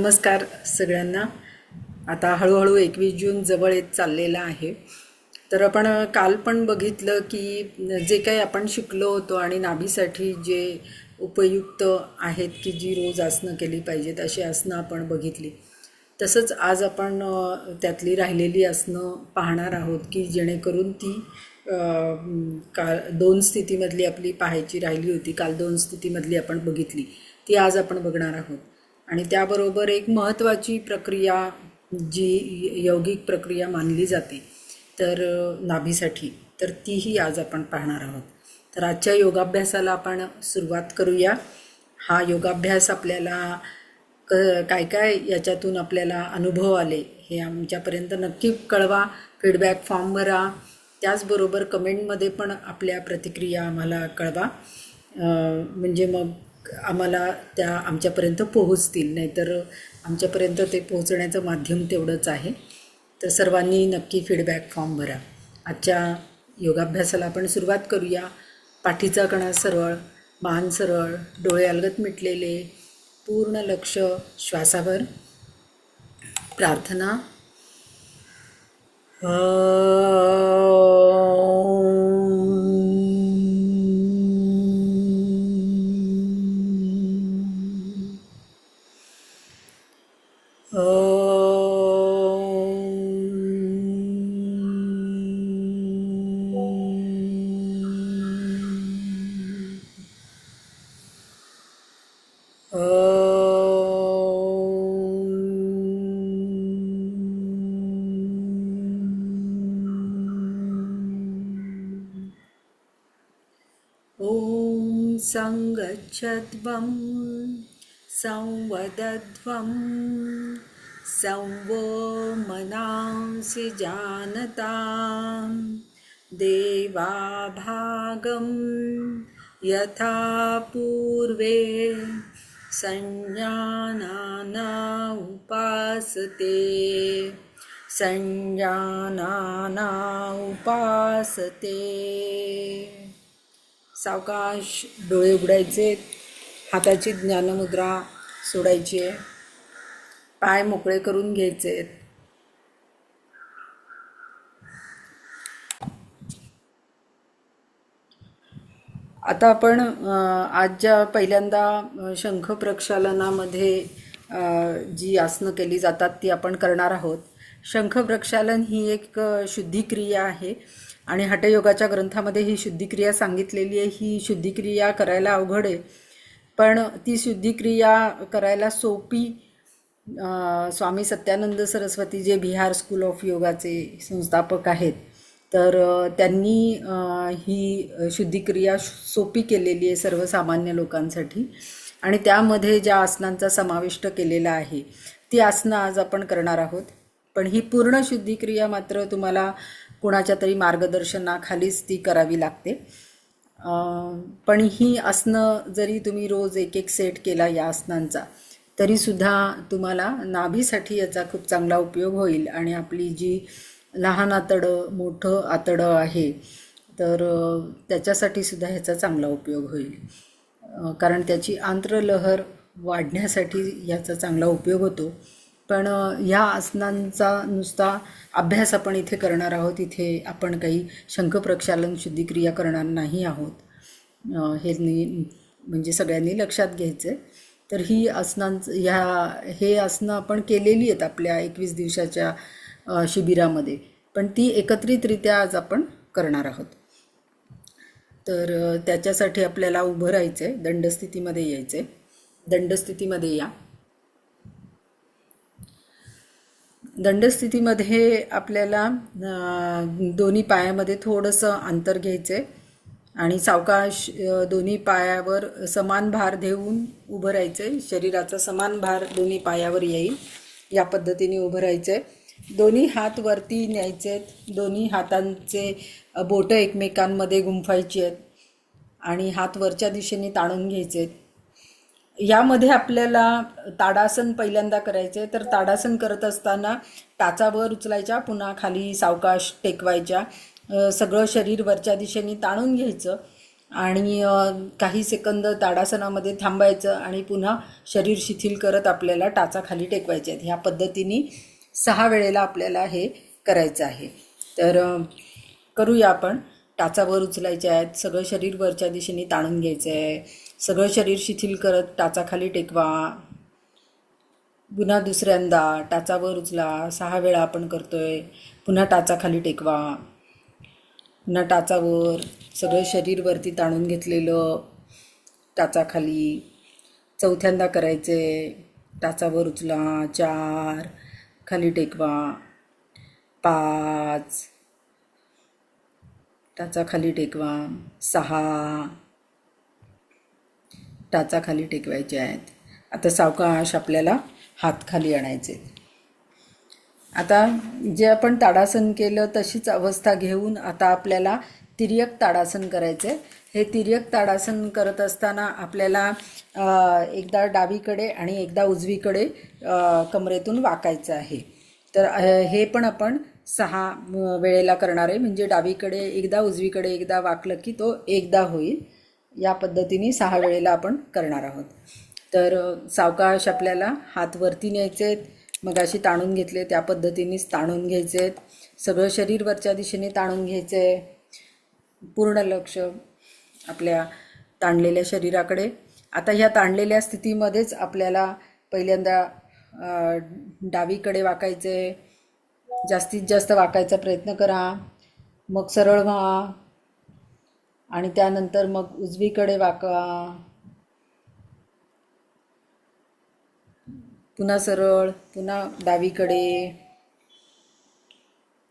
नमस्कार सगळ्यांना। आता हळूहळू 21 जून जवळ येत चाललेला आहे। तर आपण काल पण बघितलं की जे काही आपण शिकलो होतो आणि नाभीसाठी जे उपयुक्त आहेत की जी रोज आसनं केली पाहिजेत अशी आसनं आपण बघितली। तसंच आज आपण त्यातली राहिलेली आसनं पाहणार आहोत की जेणेकरून ती काल 2 स्थितीमधली आपली पाहायची राहिली होती। काल 2 स्थितीमधली आपण बघितली, ती आज आपण बघणार आहोत। आणि त्याबरोबर एक महत्त्वाची प्रक्रिया जी यौगिक प्रक्रिया मानली जाते तर नाभीसाठी, तर तीही आज आपण पाहणार आहोत। तर आजच्या योगाभ्यासाला आपण सुरुवात करूया। हा योगाभ्यास आपल्याला काय काय याच्यातून आपल्याला अनुभव आले हे आमच्यापर्यंत नक्की कळवा, फीडबॅक फॉर्म भरा, त्याचबरोबर कमेंटमध्ये पण आपल्या प्रतिक्रिया आम्हाला कळवा, म्हणजे मग आम्हाला त्या आमच्यापर्यंत पोहोचतील। नाहीतर आमच्यापर्यंत ते पोहोचण्याचं माध्यम तेवढंच आहे। तर सर्वांनी नक्की फीडबॅक फॉर्म भरा। आजच्या योगाभ्यासाला आपण सुरुवात करूया। पाठीचा कणा सरळ, मान सरळ, डोळे अलगद मिटलेले, पूर्ण लक्ष श्वासावर। प्रार्थना। ॐ संगच्छध्वं संवदध्वं संवो मनांसि जानतां देवाभागं यथा पूर्वे संजानाना उपासते संजानाना उपासते। सावकाश डोळे उघडायचे, हाताची ज्ञानमुद्रा सोडायची आहे, पाय मोकळे करून घ्यायचे। आता आपण आजच्या पहिल्यांदा शंख प्रक्षालनामध्ये जी आसनं केली जातात ती आपण करणार आहोत। शंख प्रक्षालन ही एक शुद्धिक्रिया आहे आणि हठयोगाच्या ग्रंथामध्ये ही शुद्धिक्रिया सांगितलेली आहे। ही शुद्धिक्रिया करायला अवघड आहे, पण ती शुद्धिक्रिया करायला सोपी स्वामी सत्यानंद सरस्वती जे बिहार स्कूल ऑफ योगाचे संस्थापक आहेत, तर त्यांनी ही शुद्धिक्रिया सोपी केलेली आहे सर्वसामान्य लोकांसाठी। आणि त्यामध्ये ज्या आसनांचा समाविष्ट केलेला आहे ती आसनं आज आपण करणार आहोत। पण ही पूर्ण शुद्धिक्रिया मात्र तुम्हाला कुणाच्या तरी मार्गदर्शनाखालीच ती करावी लागते। पण ही आसनं जरी तुम्ही रोज एक एक सेट केला या आसनांचा तरीसुद्धा तुम्हाला नाभीसाठी याचा खूप चांगला उपयोग होईल। आणि आपली जी लहान आतडं मोठं आतडं आहे तर त्याच्यासाठी सुद्धा ह्याचा चांगला उपयोग होईल, कारण त्याची आंत्रलहर वाढण्यासाठी याचा चांगला उपयोग होतो। पण ह्या आसनांचा नुसता अभ्यास आपण इथे करणार आहोत, इथे आपण काही शंख प्रक्षालन शुद्धिक्रिया करणार नाही आहोत, हे म्हणजे सगळ्यांनी लक्षात घ्यायचं। तर ही हे आसनं आपण केलेली आहेत आपल्या 21 दिवसाच्या शिबिरामध्ये, पण ती एकत्रितरित्या आज आपण करणार आहोत। तर त्याच्यासाठी आपल्याला उभं राहायचं आहे, दंडस्थितीमध्ये यायचं आहे। दंडस्थितीमध्ये या। दंडस्थितीमध्ये आपल्याला दोन्ही पायामध्ये थोडंसं अंतर घ्यायचं आहे आणि सावकाश दोन्ही पायावर समान भार देऊन उभं राहायचं आहे। शरीराचा समान भार दोन्ही पायावर येईल या पद्धतीने उभं राहायचं आहे। दोन्ही हात वरती न्यायचे आहेत, दोन्ही हातांचे बोटं एकमेकांमध्ये गुंफायची आहेत आणि हात वरच्या दिशेने ताणून घ्यायचे आहेत। यामध्ये आपल्याला ताडासन पहिल्यांदा करायचं आहे। तर ताडासन करत असताना टाचा वर उचलायच्या, पुन्हा खाली सावकाश टेकवायच्या, सगळं शरीर वरच्या दिशेने ताणून घ्यायचं आणि काही सेकंद ताडासनामध्ये थांबायचं आणि पुन्हा शरीर शिथिल करत आपल्याला टाचा खाली टेकवायचे आहेत. ह्या पद्धतीने 6 वेळेला आपल्याला हे करायचं आहे. तर करूया आपण. टाचा वर उचलायचे आहेत, सगळं शरीर वरच्या दिशेने ताणून घ्यायचं आहे, सगळं शरीर शिथिल करत टाचा खाली टेकवा. पुन्हा दुसऱ्यांदा टाचा वर उचला. 6 वेळा आपण करतोय. पुन्हा टाचा खाली टेकवा. पुन्हा टाचावर, सगळं शरीर वरती ताणून घेतलेलं टाचा खाली. चौथ्यांदा करायचे. टाचावर उचला. 4 खाली टेकवा. 5 टाचा खाली टेकवा. 6 टाचा खाली टेकवायचे आहेत. आता सावकाश आपल्याला हात खाली आणायचे. आता जे आपण ताडासन केलं तशीच अवस्था घेऊन आता आपल्याला तिर्यक ताडासन करायचं आहे. हे तिर्यक ताडासन करत असताना आपल्याला एकदा डावीकडे आणि एकदा उजवीकडे कमरेतून वाकायचं आहे. तर हे पण आपण 6 वेळेला करणार आहे. म्हणजे डावीकडे एकदा, उजवीकडे एकदा वाकलं की तो एकदा होईल. या पद्धतीने 6 वेळेला आपण करणार आहोत. तर सावकाश आपल्याला हात वरती न्यायचे. मगाशी ताणून घेतले त्या पद्धतीनेच ताणून घ्यायचे. सगळं शरीर वरच्या दिशेने ताणून घ्यायचे. पूर्ण लक्ष आपल्या ताणलेल्या शरीराकडे. आता ह्या ताणलेल्या स्थितीमध्येच आपल्याला पहिल्यांदा डावीकडे वाकायचे. जास्तीत जास्त वाकायचा प्रयत्न करा. मग सरळ व्हा आणि त्यानंतर मग उजवीकडे वाका. पुन्हा सरळ, पुन्हा डावीकडे,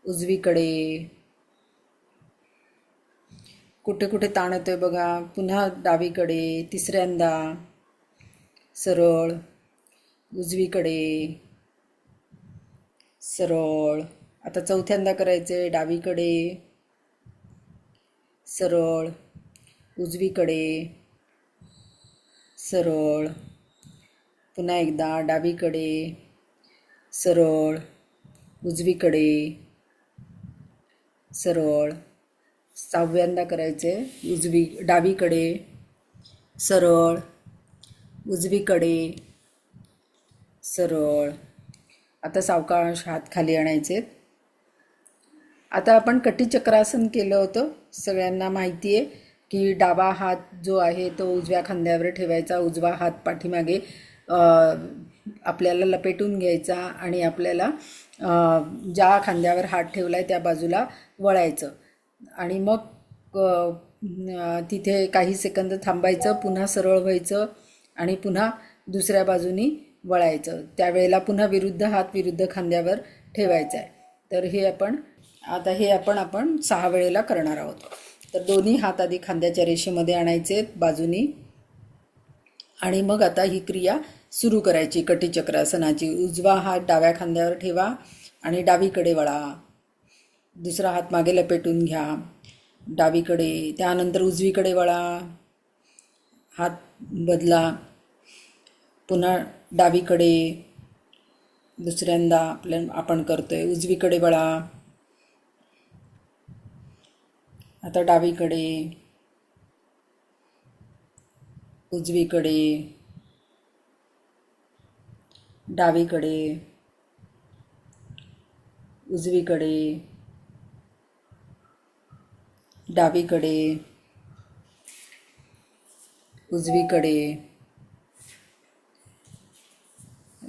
उजवीकडे. कुठे कुठे ताण येतोय बघा. पुन्हा डावीकडे. तिसऱ्यांदा सरळ, उजवीकडे, सरळ. आता चौथ्यांदा करायचे. डावीकडे, सरळ, उजवीकडे, सरळ. पुन्हा एकदा डावीकडे, सरळ, उजवीकडे, सरळ. 6व्यांदा करायचे. डावीकडे, सरळ, उजवीकडे, सरळ. आता सावकाश हात खाली आणायचे. आता आपण कटीचक्रासन केलं होतं. सगळ्यांना माहिती आहे की डावा हात जो आहे तो उजव्या खांद्यावर ठेवायचा, उजवा हात पाठीमागे आपल्याला लपेटून घ्यायचा आणि आपल्याला ज्या खांद्यावर हात ठेवला आहे त्या बाजूला वळायचं आणि मग तिथे काही सेकंद थांबायचं. पुन्हा सरळ व्हायचं आणि पुन्हा दुसऱ्या बाजूनी वळायचं. त्यावेळेला पुन्हा विरुद्ध हात विरुद्ध खांद्यावर ठेवायचा आहे. तर हे आपण 6 वेळेला करणार आहोत. तर दोन्ही हात आधी खांद्याच्या रेषेमध्ये आणायचे बाजूनी आणि मग आता ही क्रिया सुरू करायची कटीचक्रासनाची. उजवा हात डाव्या खांद्यावर ठेवा आणि डावीकडे वळा. दुसरा हात मागे लपेटून घ्या. डावीकडे, त्यानंतर उजवीकडे वळा. हात बदला. पुन्हा डावीकडे. दुसऱ्यांदा आपण करतोय. उजवीकडे वळा. आता डावीकडे, उजवीकडे, डावीकडे, उजवीकडे, डावीकडे, उजवीकडे.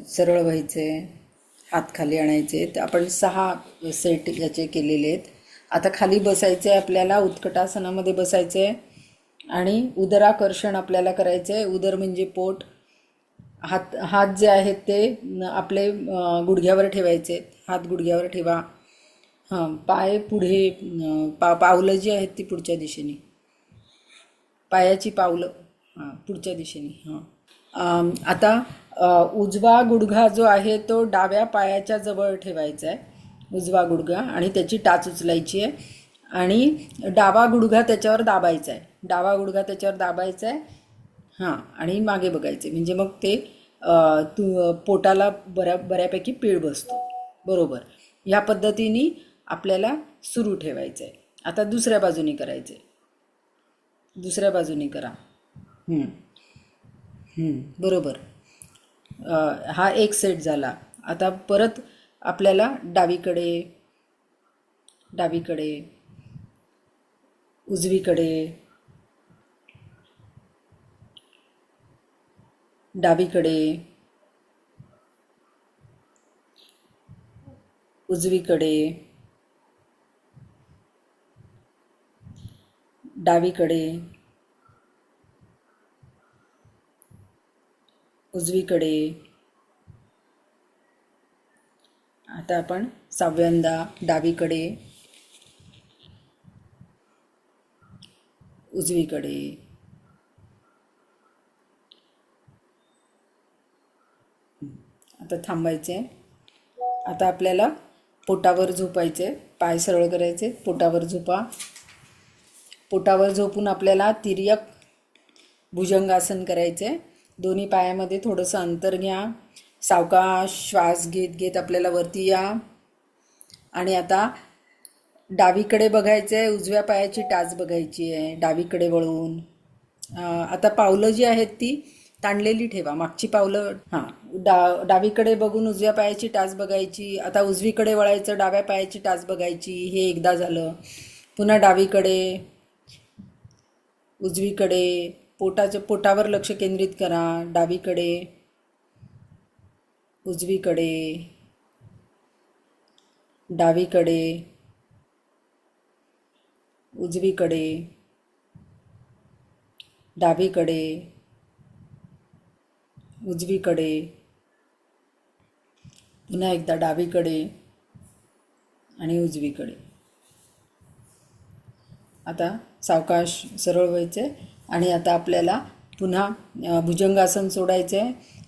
सरळ व्हायचे. हात खाली आणायचे. आपण 6 सेट याचे केलेले आहेत. आता खाली बसायचे आहे आपल्याला. उत्कटासनामध्ये बसायचे आहे आणि उदराकर्षण आपल्याला करायचं आहे. उदर म्हणजे पोट. हात जे आहेत ते आपले गुडघ्यावर ठेवायचे. हात गुडघ्यावर ठेवा. पाय पुढे, पावलं जी आहेत ती पुढच्या दिशेने. पायाची पावलं पुढच्या दिशेने. आता उजवा गुडघा जो आहे तो डाव्या पायाच्या जवळ ठेवायचा आहे. उजवा गुडघा आणि त्याची टाच उचलायची आहे आणि डावा गुडघा त्याच्यावर दाबायचा आहे. डावा गुडघा त्याच्यावर दाबायचा आहे. आणि मागे बघायचे. म्हणजे मग ते पोटाला बऱ्यापैकी पीळ बसतो. बरोबर. ह्या पद्धतीने आपल्याला सुरू ठेवायचं आहे. आता दुसऱ्या बाजूने करायचे. दुसऱ्या बाजूने करा. हम्म, बरोबर. हा एक सेट झाला. आता परत आपल्याला डावीकडे, डावीकडे, उजवीकडे, डावीकडे, उजवीकडे, डावीकडे, उजवीकडे. आता आपण सहाव्यांदा डावीकडे, उजवीकडे. आता थांबायचे. आता आपल्याला पोटावर झोपायचे, पाय सरळ करायचे, पोटावर झोपा. पोटावर झोपून आपल्याला तिर्यक भुजंगासन करायचे. दोन्ही पायामध्ये थोडंसं अंतर घ्या. सावकाश श्वास घेत घेत आपल्याला वरती या. आणि आता डावीकडे बघायचं आहे, उजव्या पायाची टाच बघायची आहे डावीकडे वळून. आता पावलं जी आहेत ती ताणलेली ठेवा, मागची पावलं. डावीकडे बघून उजव्या पायाची टाच बघायची. आता उजवीकडे वळायचं, डाव्या पायाची टाच बघायची. हे एकदा झालं. पुन्हा डावीकडे, उजवीकडे, पोटावर लक्ष केंद्रित करा. डावीकडे, उजवीकडे, डावीकडे, उजवीकडे, डावीकडे, उजवीकडे. पुन्हा एकदा डावीकडे आणि उजवीकडे. आता सावकाश सरळ व्हायचे. आणि आता आपल्याला पुन्हा भुजंगासन सोडायचे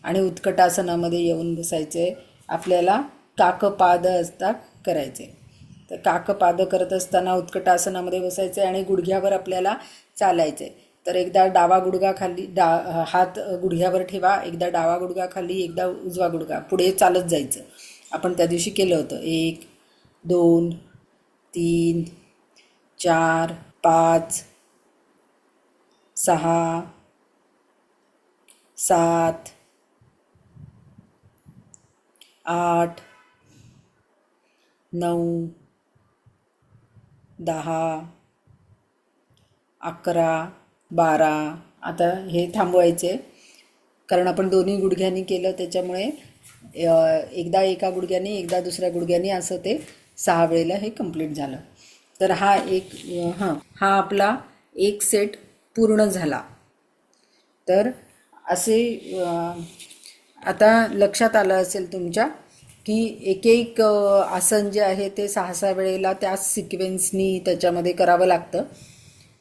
आणि उत्कटासनामध्ये येऊन बसायचे. आपल्याला काकपाद असतात करायचे. तर काकपाद करत असताना उत्कटासनामध्ये बसायचे आणि गुडघ्यावर आपल्याला चालायचे. तर एकदा डावा गुडघा खाली, हात गुडघ्यावर ठेवा. एकदा डावा गुडघा खाली, एकदा उजवा गुडघा. पुढे चालत जायचं. आपण त्या दिवशी केलं होतं. 1, 2, 3, 4, 5, 6, 7, 8, 9, 10, 11, 12. आता हे थांबवायचे, कारण आपण दोन्ही गुडघ्यांनी केलं त्याच्यामुळे एकदा एका गुडघ्याने, एकदा दुसऱ्या गुडघ्याने, असं ते 6 वेळेला हे कंप्लीट झालं. तर हा आपला एक सेट पूर्ण झाला. तर असे आता लक्षात आलं असेल तुमच्या की एक एक आसन जे आहे ते 6-6 वेळेला त्याच सिक्वेन्सनी त्याच्यामध्ये करावं लागतं.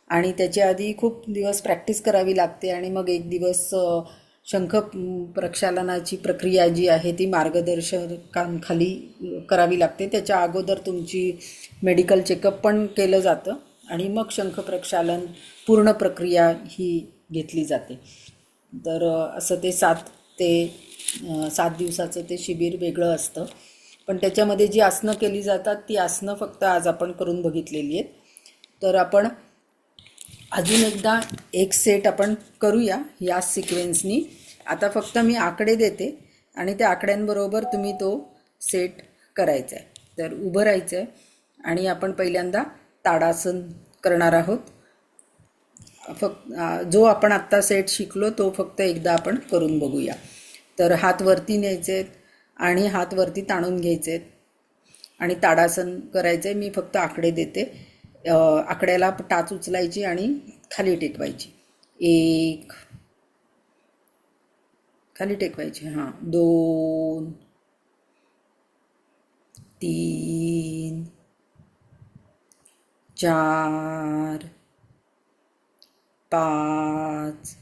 आणि त्याच्या आधी खूप दिवस प्रॅक्टिस करावी लागते. आणि मग एक दिवस शंख प्रक्षालनाची प्रक्रिया जी आहे ती मार्गदर्शकांखाली करावी लागते. त्याच्या अगोदर तुमची मेडिकल चेकअप पण केलं जातं आणि मग शंख प्रक्षालन पूर्ण प्रक्रिया ही घेतली जाते. तर असं ते 7 दिवसाचं ते शिबिर वेगळं असतं. पण त्याच्यामध्ये जी आसनं केली जातात ती आसनं फक्त आज आपण करून बघितलेली आहेत. तर आपण अजून एकदा एक सेट आपण करूया या सिक्वेन्सनी. आता फक्त मी आकडे देते आणि त्या आकड्यांबरोबर तुम्ही तो सेट करायचा आहे. तर उभं राहायचं आहे आणि आपण पहिल्यांदा ताडासन करणार आहोत. जो आपण आत्ता सेट शिकलो तो फक्त एकदा आपण करून बघूया. तर हात वरती न्यायचे आहेत आणि हात वरती ताणून घ्यायचे आहेत आणि ताडासन करायचं आहे. मी फक्त आकडे देते. आकड्याला टाच उचलायची आणि खाली टेकवायची. 1, खाली टेकवायची. 2, 3, 4, 5,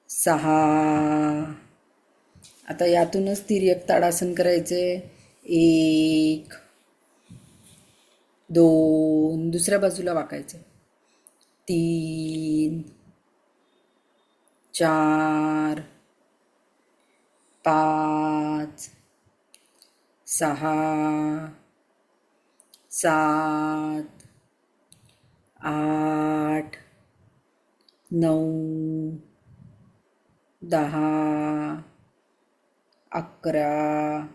6. आता यातूनच तिर्यक ताडासन करायचे. 1, 2, दुसऱ्या बाजूला वाकायचे. 3, 4, 5, 6, 7, 8, 9 10 11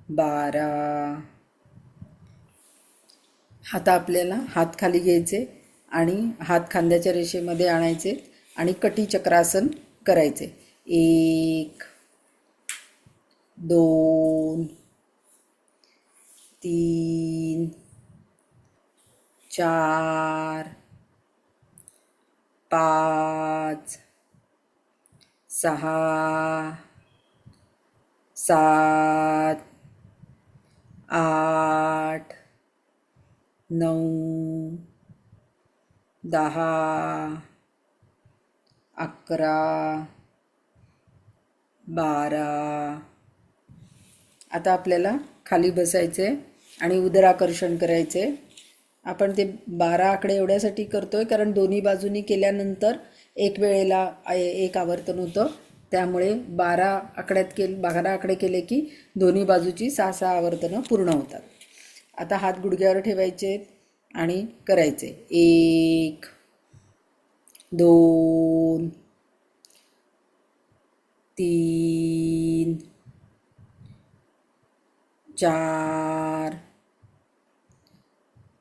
12. आता आपल्याला हात खाली घ्यायचे आणि हात खांद्याच्या रेषेमध्ये आणायचे आणि कटी चक्रासन करायचे. 1 2 3 4 5 6 7 8 9 10 11 12. आता आपल्याला खाली बसायचे आणि उदराकर्षण करायचे. आपण ते 12 आकडे एवढ्यासाठी करतोय कारण दोन्ही बाजूनी केल्यानंतर एक वेळेला एक आवर्तन होतं, त्यामुळे 12 आकडे केले की दोन्ही बाजूची 6 आवर्तनं पूर्ण होतात. आता हात गुडघ्यावर ठेवायचे आणि करायचे. 1 2 3 4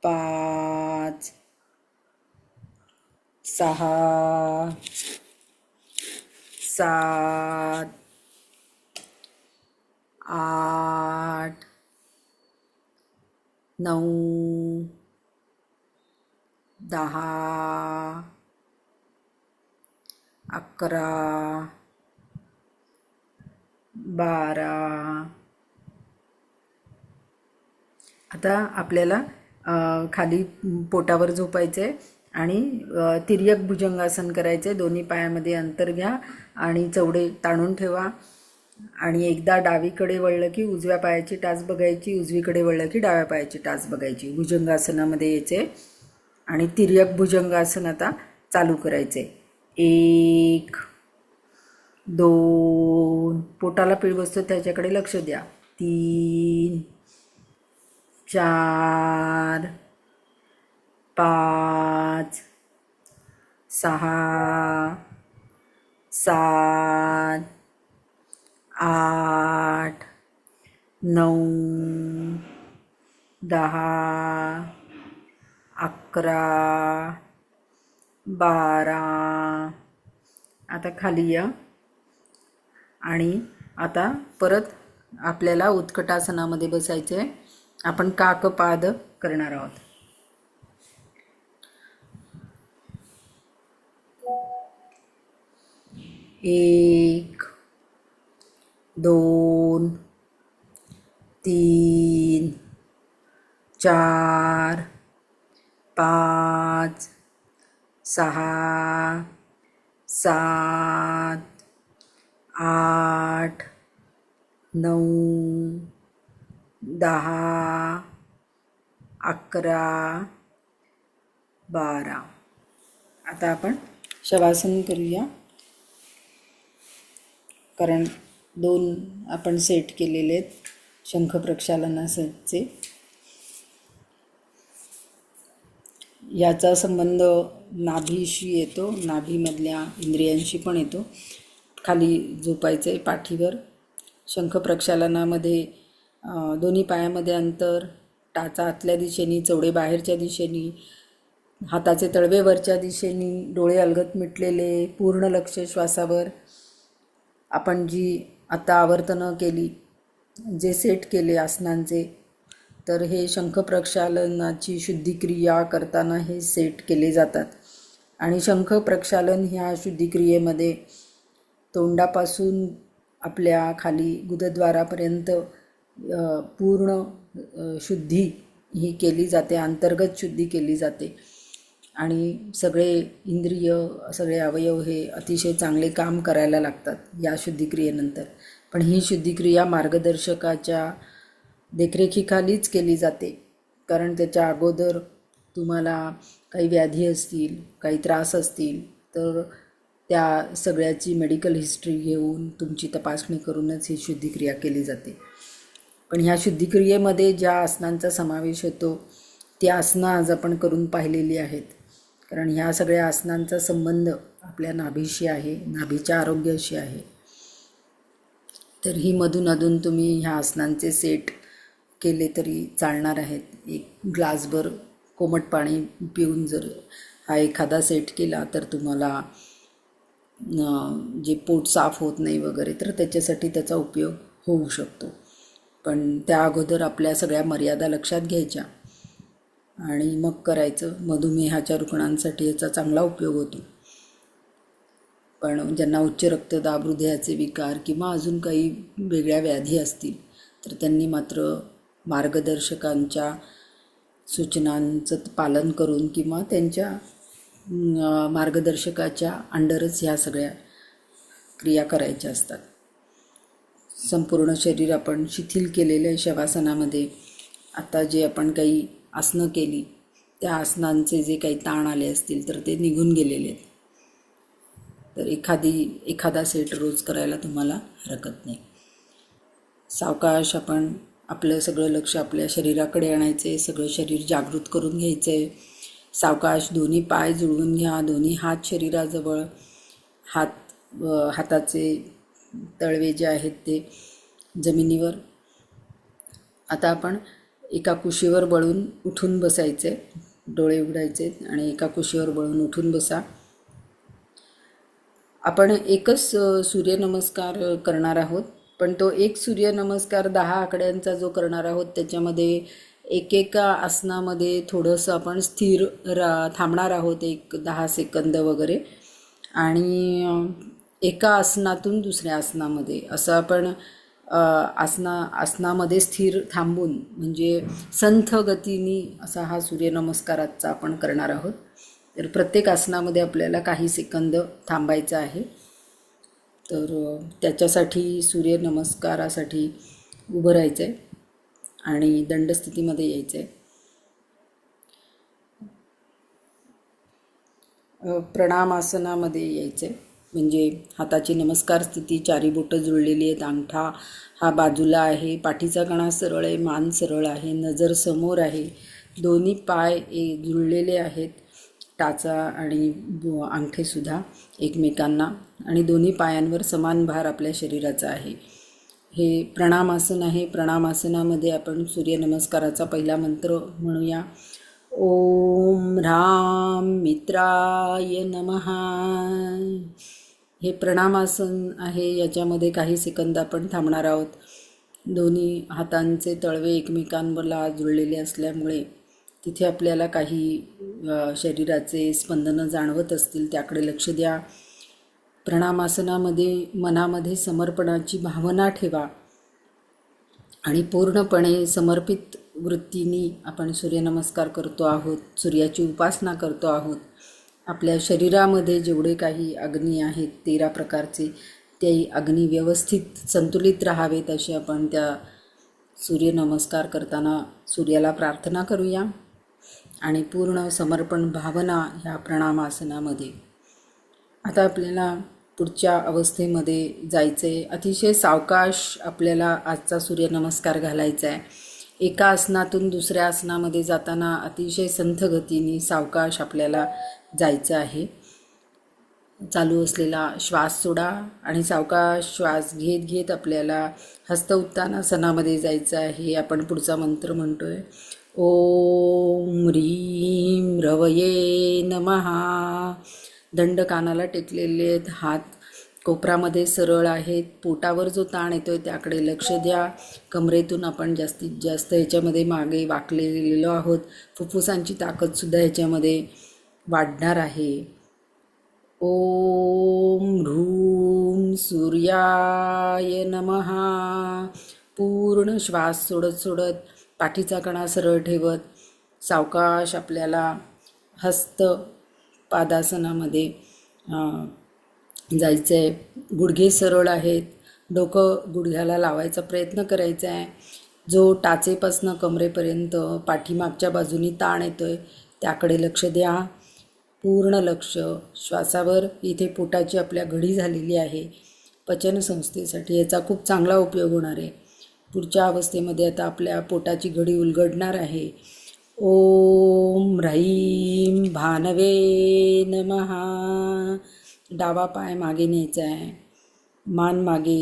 5 6 7 8 9 10 11 12. आता आपल्याला खाली पोटावर झोपायचे आणि तिर्यक भुजंगासन करायचे. दोन्ही पायामध्ये अंतर घ्या आणि चवडे ताणून ठेवा आणि एकदा डावीकडे वळलं की उजव्या पायाची टाच बघायची, उजवीकडे वळलं की डाव्या पायाची टाच बघायची. भुजंगासनामध्ये यायचे आणि तिर्यक भुजंगासन आता चालू करायचे. 1 2 पोटाला पीळ बसतो त्याच्याकडे लक्ष द्या. 3 4 5 6 7 8 9 10 11 12. आता खाली या आणि आता परत आपल्याला उत्कटासनामध्ये बसायचे. आपण काकपाद करणार आहोत. 1 2 3 4 5 6 7 8 9 10 11 12. आता आपण शवासन करूया कारण 2 आपण सेट केलेले आहेत शंख प्रक्षालनाचे. याचा संबंध नाभीशी येतो, नाभीमधल्या इंद्रियांशी पण येतो. खाली झोपायचे पाठीवर. शंख प्रक्षालनामध्ये दोन्ही पायामध्ये अंतर, टाचा आतल्या दिशेनी, चवडे बाहेरच्या दिशेनी, हाताचे तळवे वरच्या दिशेनी, डोळे अलगद मिटलेले, पूर्ण लक्ष श्वासावर. आपण जी आता आवर्तनं केली, जे सेट केले आसनांचे, तर हे शंख प्रक्षालनाची शुद्धिक्रिया करताना हे सेट केले जातात. आणि शंख प्रक्षालन ह्या शुद्धिक्रियेमध्ये तोंडापासून आपल्या खाली गुदद्वारापर्यंत पूर्ण शुद्धी ही केली जाते, अंतर्गत शुद्धी केली जाते. आणि सगळे इंद्रिय, सगळे अवयव हे अतिशय चांगले काम करायला लागतात या शुद्धिक्रियेनंतर. पण ही शुद्धिक्रिया मार्गदर्शकाच्या देखरेखीखालीच केली जाते, कारण त्याच्या अगोदर तुम्हाला काही व्याधी असतील, काही त्रास असतील, तर त्या सगळ्याची मेडिकल हिस्ट्री घेऊन तुमची तपासणी करूनच ही शुद्धिक्रिया केली जाते. पण ह्या शुद्धिक्रियेमध्ये ज्या आसनांचा समावेश होतो ती आसनं आज आपण करून पाहिलेली आहेत. कारण ह्या सगळ्या आसनांचा संबंध आपल्या नाभीशी आहे, नाभीच्या आरोग्याशी आहे. तर ही मधून अधून तुम्ही ह्या आसनांचे सेट केले तरी चालणार आहेत. एक ग्लासभर कोमट पाणी पिऊन जर हा एखादा सेट केला तर तुम्हाला जे पोट साफ होत नाही वगैरे, तर त्याच्यासाठी त्याचा उपयोग होऊ शकतो. पण त्या अगोदर आपल्या सगळ्या मर्यादा लक्षात घ्यायच्या आणि मग करायचं. मधुमेहाच्या रुग्णांसाठी याचा चांगला उपयोग होतो. पण ज्यांना उच्च रक्तदाब, हृदयाचे विकार किंवा अजून काही वेगळ्या व्याधी असतील तर त्यांनी मात्र मार्गदर्शकांच्या सूचनांचं पालन करून किंवा त्यांच्या मार्गदर्शकाच्या अंडरच ह्या सगळ्या क्रिया करायच्या असतात. संपूर्ण शरीर आपण शिथिल केलेलं आहे शवासनामध्ये. आता जे आपण काही आसनं केली त्या आसनांचे जे काही ताण आले असतील तर ते निघून गेलेले आहेत. तर एखादा सेट रोज करायला तुम्हाला हरकत नाही. सावकाश आपण आपलं सगळं लक्ष आपल्या शरीराकडे आणायचे, सगळं शरीर जागृत करून घ्यायचं आहे. सावकाश दोन्ही पाय जुळवून घ्या, दोन्ही हात शरीराजवळ, हाताचे तळवे जे आहेत ते जमिनीवर. आता आपण एका कुशीवर बळून उठून बसायचे, डोळे उघडायचे आणि एका कुशीवर बळून उठून बसा. आपण एकच सूर्यनमस्कार करणार आहोत, पण तो एक सूर्यनमस्कार 10 आकड्यांचा जो करणार आहोत त्याच्यामध्ये एकेका आसनामध्ये थोडंसं आपण स्थिर थांबणार आहोत, एक 10 सेकंद वगैरे, आणि एका आसनातून दुसऱ्या आसनामध्ये असं आपण आसनामध्ये स्थिर थांबून म्हणजे संथ गतीने असा हा सूर्यनमस्काराचा आपण करणार आहोत. तर प्रत्येक आसनामध्ये आपल्याला काही सेकंद थांबायचं आहे. तर त्याच्यासाठी सूर्यनमस्कारासाठी उभं राहायचं आहे आणि दंडस्थितीमध्ये यायचं आहे. प्रणामासनामध्ये यायचं आहे, म्हणजे हाताची नमस्कार स्थिती, चारी बोटं जुळलेली आहेत, अंगठा हा बाजूला आहे, पाठीचा कणा सरळ आहे, मान सरळ आहे, नजर समोर आहे, दोन्ही पाय जुळलेले आहेत, टाचा आणि अंगठेसुद्धा एकमेकांना, आणि दोन्ही पायांवर समान भार आपल्या शरीराचा आहे. हे प्रणामासन आहे. प्रणामासनामध्ये आपण सूर्यनमस्काराचा पहिला मंत्र म्हणूया. ओम ह्रां मित्राय नमः. हे प्रणामासन आहे. याच्यामध्ये काही सेकंद आपण थांबणार आहोत. दोन्ही हातांचे तळवे एकमेकांवरला जुळलेले असल्यामुळे तिथे आपल्याला काही शरीराचे स्पंदनं जाणवत असतील त्याकडे लक्ष द्या. प्रणामासनामध्ये मनामध्ये समर्पणाची भावना ठेवा आणि पूर्णपणे समर्पित वृत्तीने आपण सूर्यनमस्कार करतो आहोत, सूर्याची उपासना करतो आहोत. आपल्या शरीरामध्ये जेवढे काही अग्नी आहेत 13 प्रकारचे, ते अग्नी व्यवस्थित संतुलित राहावेत असे आपण त्या सूर्यनमस्कार करताना सूर्याला प्रार्थना करूया आणि पूर्ण समर्पण भावना ह्या प्रणामासनामध्ये. आता आपल्याला पुढच्या अवस्थेमध्ये जायचं आहे. अतिशय सावकाश आपल्याला आजचा सूर्यनमस्कार घालायचा आहे. एका आसनातून दुसऱ्या आसनामध्ये जाताना अतिशय संथ गतीने सावकाश आपल्याला जायचं आहे. चालू असलेला श्वास सोडा आणि सावकाश श्वास घेत घेत आपल्याला हस्त उत्तानासनामध्ये जायचं आहे. आपण पुढचा मंत्र म्हणतोय. ओम ह्रीं रवये नमः. दंड कानाला टेकलेले आहेत, हात कोपरामध्ये सरळ आहेत, पोटावर जो ताण येतोय त्याकडे लक्ष द्या. कमरेतून आपण जास्तीत जास्त ह्याच्यामध्ये मागे वाकलेलो आहोत. फुफ्फुसांची ताकदसुद्धा ह्याच्यामध्ये वाढणार आहे. ओम ह्रूं सूर्याय नमः. पूर्ण श्वास सोडत सोडत पाठीचा कणा सरळ ठेवत सावकाश आपल्याला हस्त पादासनामध्ये जायचं आहे. गुडघे सरळ आहेत, डोकं गुडघ्याला लावायचा प्रयत्न करायचा आहे. जो टाचेपासनं कमरेपर्यंत पाठीमागच्या बाजूनी ताण येतोय त्याकडे लक्ष द्या. पूर्ण लक्ष श्वासावर. इथे पोटाची आपल्या घडी झालेली आहे. पचनसंस्थेसाठी याचा खूप चांगला उपयोग होणार आहे. पुढच्या अवस्थेमध्ये आता आपल्या पोटाची घडी उलगडणार आहे. ओम ह्रीं भानवे नमः. डावा पाय मागे न्यायचा आहे, मान मागे,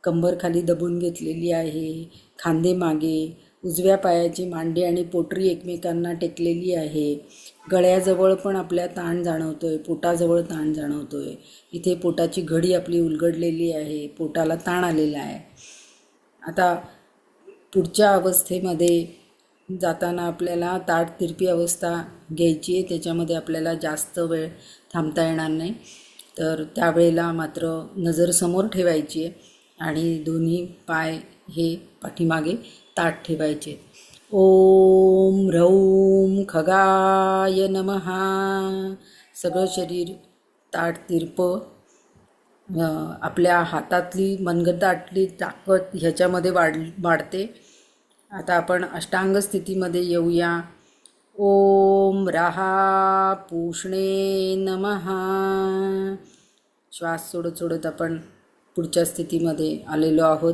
कंबर खाली दबून घेतलेली आहे, खांदे मागे, उजव्या पायाची मांडी आणि पोटरी एकमेकांना टेकलेली आहे. गळ्याजवळ पण आपल्या ताण जाणवतोय, पोटाजवळ ताण जाणवतोय. इथे पोटाची घडी आपली उलगडलेली आहे, पोटाला ताण आलेला आहे. आता पुढच्या अवस्थेमध्ये जाताना आपल्याला ताठ तिरपी अवस्था घ्यायची आहे. त्याच्यामध्ये आपल्याला जास्त वेळ थांबता येणार नाही. तर त्यावेळेला मात्र नजर समोर ठेवायची आहे आणि दोन्ही पाय हे पाठीमागे ताठ ठेवायचे. ओम ह्रौं खगाय नमः. सगळं शरीर ताठ तिरपं, आपल्या हातातली मनगटातली ताकद ह्याच्यामध्ये वाढते. आता आपण अष्टांग स्थितीमध्ये येऊया. ओम राहा पूषणे नमः. श्वास सोडत सोडत आपण पुढच्या स्थितीमध्ये आलेलो आहोत.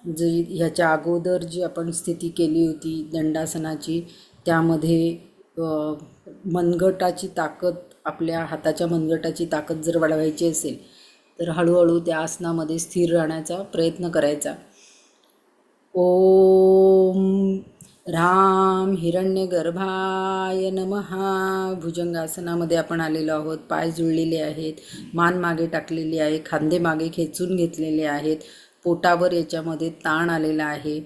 जी ह्याच्या अगोदर जी आपण स्थिती केली होती दंडासनाची, त्यामध्ये मनगटाची ताकद, आपल्या हाताच्या मनगटाची ताकद जर वाढवायची असेल तर हळूहळू त्या आसनामध्ये स्थिर राहण्याचा प्रयत्न करायचा. ओम ह्रां हिरण्यगर्भाय नमः. भुजंगासनामध्ये आपण आलेलो आहोत. पाय जुळलेले आहेत, मान मागे टाकलेली आहे, खांदे मागे खेचून घेतलेले आहेत, पोटावर याच्यामध्ये ताण आलेला आहे.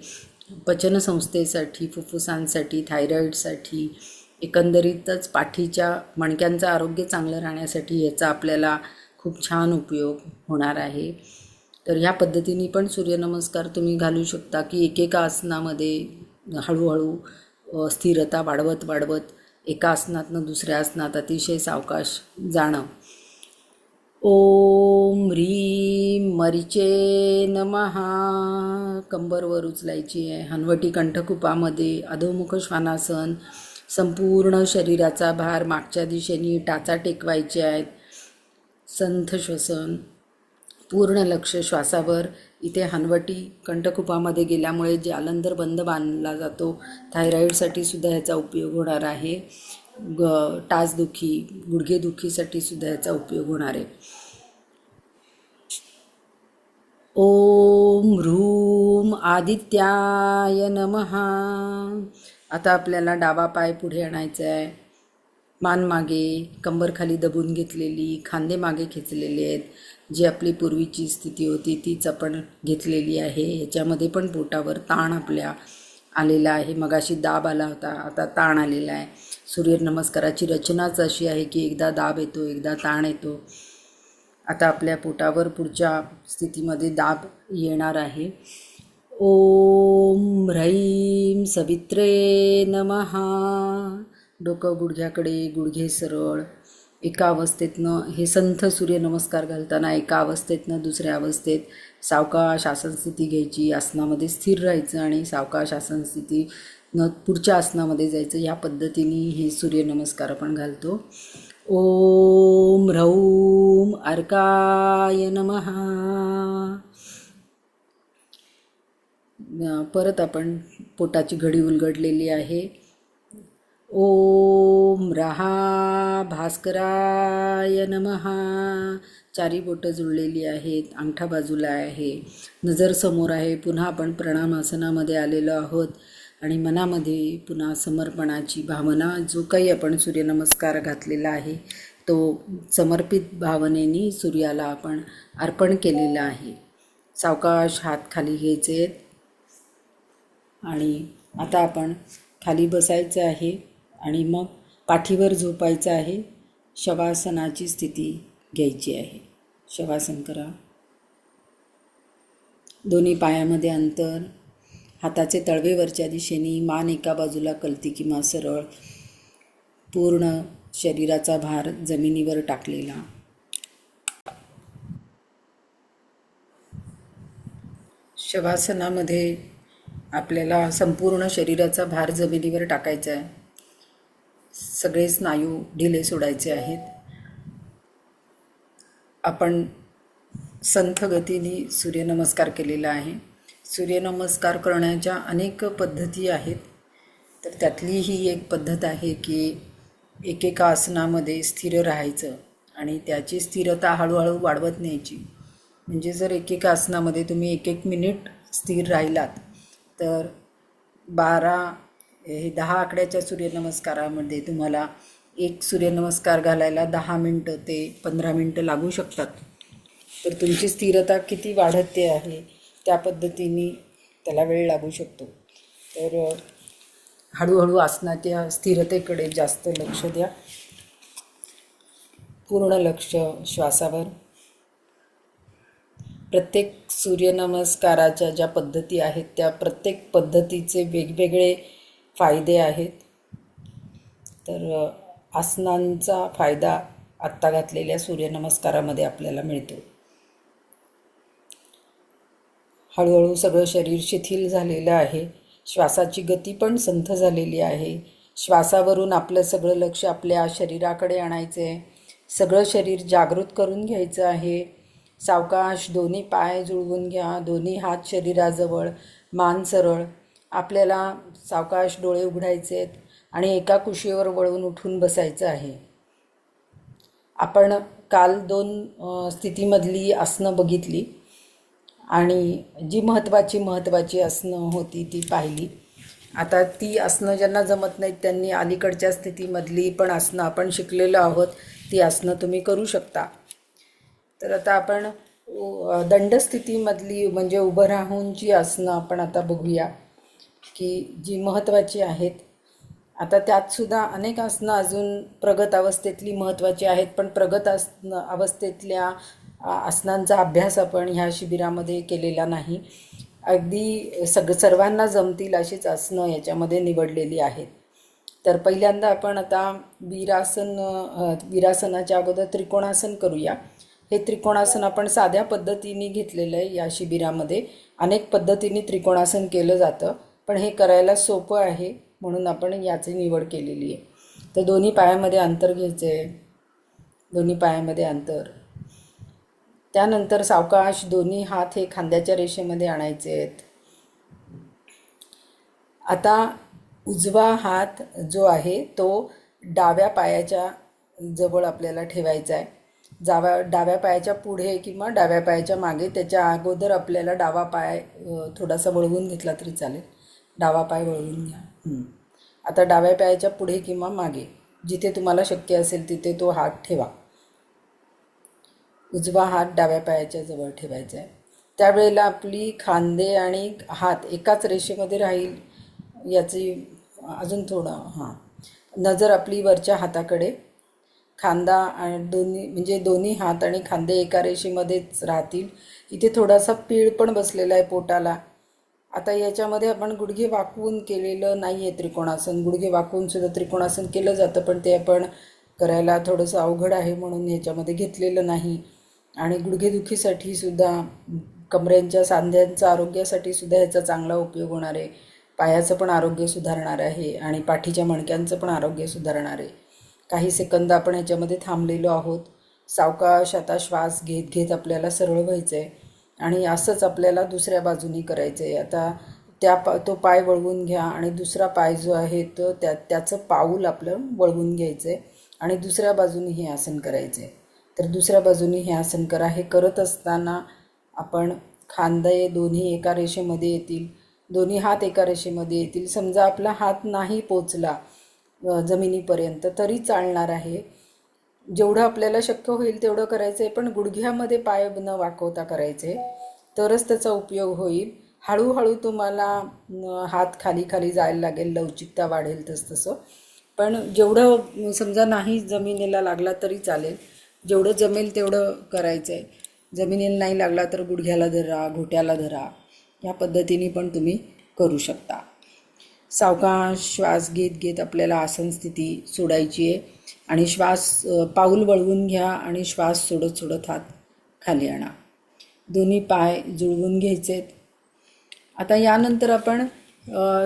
पचनसंस्थेसाठी, फुफ्फुसांसाठी, थायरॉईडसाठी, एकंदरीतच पाठीच्या मणक्यांचं आरोग्य चांगलं राहण्यासाठी याचा आपल्याला खूप छान उपयोग होणार आहे. तर ह्या पद्धतीने पण सूर्यनमस्कार तुम्ही घालू शकता की एकेका आसनामध्ये हळूहळू स्थिरता वाढवत वाढवत एका आसनातनं दुसऱ्या आसनात अतिशय सावकाश जाणं. ओम ह्रीं मरीचे नमः. कंबरवर उचलायची आहे. हनवटी कंठकुपामध्ये अधोमुख श्वानासन. संपूर्ण शरीराचा भार मागच्या दिशेने टाचा टेकवायचे आहेत. संथ श्वसन, पूर्ण लक्ष श्वासावर. इथे हनवटी कंठकुपामध्ये गेल्यामुळे जालंधर बंद बांधला जातो. थायरॉईडसाठी सुद्धा ह्याचा उपयोग होणार आहे. टाचदुखी, गुडघेदुखीसाठी सुद्धा ह्याचा उपयोग होणार आहे. ओम ह्रूम आदित्याय नमः. आता आपल्याला डावा पाय पुढे आणायचा आहे. मान मागे, कंबर खाली दबून घेतलेली, खांदे मागे खेचलेले आहेत. जी आपली पूर्वीची स्थिती होती तीच आपण घेतलेली आहे. ह्याच्यामध्ये पण पोटावर ताण आपल्या आलेला आहे. मगाशी दाब आला होता, आता ताण आलेला आहे. सूर्यनमस्काराची रचनाच अशी आहे की एकदा दाब येतो, एकदा ताण येतो. आता आपल्या पोटावर पुढच्या स्थितीमध्ये दाब येणार आहे. ओम ह्रीं सवित्रे नमः. डोकं गुडघ्याकडे, गुडघे सरळ. एका अवस्थेतनं हे संथ सूर्यनमस्कार घालताना एका अवस्थेतनं दुसऱ्या अवस्थेत सावकाश आसनस्थिती घ्यायची, आसनामध्ये स्थिर राहायचं आणि सावकाश आसनस्थितीनं पुढच्या आसनामध्ये जायचं. ह्या पद्धतीने हे सूर्यनमस्कार आपण घालतो. ओम ह्रौं अर्काय नमः. परत आपण पोटाची घडी उलगडलेली आहे. ओम राहा भास्कराय नमः. चारी बोटं जुळलेली आहेत, अंगठा बाजूला आहे, नजर समोर आहे. पुन्हा आपण प्रणामासनामध्ये आलेलो आहोत आणि मनामध्ये पुन्हा समर्पणाची भावना, जो काही आपण सूर्यनमस्कार घातलेला आहे तो समर्पित भावनेने सूर्याला आपण अर्पण केलेला आहे. सावकाश हात खाली घ्यायचे आणि आता आपण खाली बसायचं आहे आणि मग पाठीवर झोपायचं आहे. शवासनाची स्थिती घ्यायची आहे. शवासन करा. दोन्ही पायामध्ये अंतर, हाताचे तळवे वरच्या दिशेने, मान एका बाजूला कलती किंवा सरळ, पूर्ण शरीराचा भार जमिनीवर टाकलेला. शवासनामध्ये आपल्याला संपूर्ण शरीराचा भार जमिनीवर टाकायचा आहे. सगळे स्नायू ढिले सोडायचे आहेत. आपण संथ गतीने सूर्यनमस्कार केलेला आहे. सूर्यनमस्कार करण्याच्या अनेक पद्धती आहेत. तर त्यातली ही एक पद्धत आहे की एकेका आसनामध्ये स्थिर राहायचं आणि त्याची स्थिरता हळूहळू वाढवत न्यायची. म्हणजे जर एकेका आसनामध्ये तुम्ही 1-1 मिनिट स्थिर राहिलात तर 10 आकड्याच्या सूर्यनमस्कारामध्ये तुम्हाला एक सूर्यनमस्कार घालायला 10 मिनटं ते 15 मिनटं लागू शकतात. तर तुमची स्थिरता किती वाढते आहे त्या पद्धतीने त्याला वेळ लागू शकतो. तर हळूहळू आसनाच्या स्थिरतेकडे जास्त लक्ष द्या. पूर्ण लक्ष श्वासावर. प्रत्येक सूर्यनमस्काराच्या ज्या पद्धती आहेत त्या प्रत्येक पद्धतीचे वेगवेगळे फायदे आहेत. तर आसनांचा फायदा आत्ता घातलेल्या सूर्यनमस्कारामध्ये आपल्याला मिळतो. हळूहळू सगळं शरीर शिथिल झालेलं आहे. श्वासाची गती पण संथ झालेली आहे. श्वासावरून आपलं सगळं लक्ष आपल्या शरीराकडे आणायचं आहे. सगळं शरीर जागृत करून घ्यायचं आहे. सावकाश दोन्ही पाय जुळवून घ्या, दोन्ही हात शरीराजवळ, मान सरळ. आपल्याला सावकाश डोळे उघडायचे आहेत आणि एका कुशीवर वळून उठून बसायचं आहे. आपण काल 2 स्थितीमधली आसनं बघितली आणि जी महत्त्वाची आसनं होती ती पाहिली. आता ती आसनं ज्यांना जमत नाहीत त्यांनी अलीकडच्या स्थितीमधली पण आसनं आपण शिकलेलो आहोत, ती आसनं तुम्ही करू शकता. तर आता आपण दंडस्थितीमधली म्हणजे उभं राहून जी आसनं आपण आता बघूया की जी महत्त्वाची आहेत. आता त्यातसुद्धा अनेक आसनं अजून प्रगत अवस्थेतली महत्त्वाची आहेत, पण प्रगत अवस्थेतल्या आसनांचा अभ्यास आपण ह्या शिबिरामध्ये केलेला नाही. अगदी सर्वांना जमतील अशीच आसनं याच्यामध्ये निवडलेली आहेत. तर पहिल्यांदा आपण आता वीरासनाच्या अगोदर त्रिकोणासन करूया. हे त्रिकोणासन आपण साध्या पद्धतीने घेतलेलं आहे. या शिबिरामध्ये अनेक पद्धतीने त्रिकोणासन केलं जातं, पण हे करायला सोपं आहे म्हणून आपण याची निवड केलेली आहे. तर दोन्ही पायामध्ये अंतर घ्यायचं आहे, दोन्ही पायामध्ये अंतर. त्यानंतर सावकाश दोन्ही हात हे खांद्याच्या रेषेमध्ये आणायचे आहेत. आता उजवा हात जो आहे तो डाव्या पायाच्या जवळ आपल्याला ठेवायचा आहे. डाव्या पायाच्या पुढे किंवा डाव्या पायाच्या मागे. त्याच्या अगोदर आपल्याला डावा पाय थोडासा वळवून घेतला तरी चालेल. डावा पाय वळवून घ्या. आता डाव्या पायाच्या पुढे किंवा मागे जिथे तुम्हाला शक्य असेल तिथे तो हात ठेवा. उजवा हात डाव्या पायाच्या जवळ ठेवायचा आहे. त्यावेळेला आपली खांदे आणि हात एकाच रेषेमध्ये राहील याची अजून थोडं नजर आपली वरच्या हाताकडे. खांदा आणि दोन्ही हात आणि खांदे एका रेषेमध्येच राहतील. इथे थोडासा पीळ पण बसलेला आहे पोटाला. आता याच्यामध्ये आपण गुडघे वाकवून केलेलं नाही आहे त्रिकोणासन. गुडघे वाकवून सुद्धा त्रिकोणासन केलं जातं, पण ते आपण करायला थोडंसं अवघड आहे म्हणून याच्यामध्ये घेतलेलं नाही. आणि गुडघेदुखीसाठी सुद्धा, कमरेच्या सांध्यांच्या आरोग्यासाठी सुद्धा याचा चांगला उपयोग होणार आहे. पायाचं पण आरोग्य सुधारणार आहे आणि पाठीच्या मणक्यांचं पण आरोग्य सुधारणार आहे. काही सेकंद आपण ह्याच्यामध्ये थांबलेलो आहोत. सावकाश आता श्वास घेत घेत आपल्याला सरळ व्हायचं आहे आणि असंच आपल्याला दुसऱ्या बाजूनी करायचं आहे. आता तो पाय वळवून घ्या आणि दुसरा पाय जो आहे तो त्याचं पाऊल आपलं वळवून घ्यायचं आहे आणि दुसऱ्या बाजूनी हे आसन करायचं आहे. तर दुसऱ्या बाजूनी हे आसन करा. हे करत असताना आपण खांदे दोन्ही एका रेषेमध्ये येतील, दोन्ही हात एका रेषेमध्ये येतील. समजा आपला हात नाही पोचला जमिनीपर्यंत तरी चालणार आहे. जेवढं आपल्याला शक्य होईल तेवढं करायचं आहे, पण गुडघ्यामध्ये पाय न वाकवता करायचे तरच त्याचा उपयोग होईल. हळूहळू तुम्हाला हात खाली खाली जायला लागेल, लवचिकता वाढेल तसं. पण जेवढं समजा नाही जमिनीला लागला तरी चालेल, जेवढं जमेल तेवढं करायचं आहे. जमिनीला नाही लागला तर गुडघ्याला धरा, घोट्याला धरा. या पद्धतीने पण तुम्ही करू शकता. सावकाश श्वास घेत घेत आपल्याला आसन स्थिती सोडायची आहे आणि पाऊल वळवून घ्या आणि श्वास सोडत सोडत हात खाली आणा. दोन्ही पाय जुळवून घ्यायचे आहेत. आता यानंतर आपण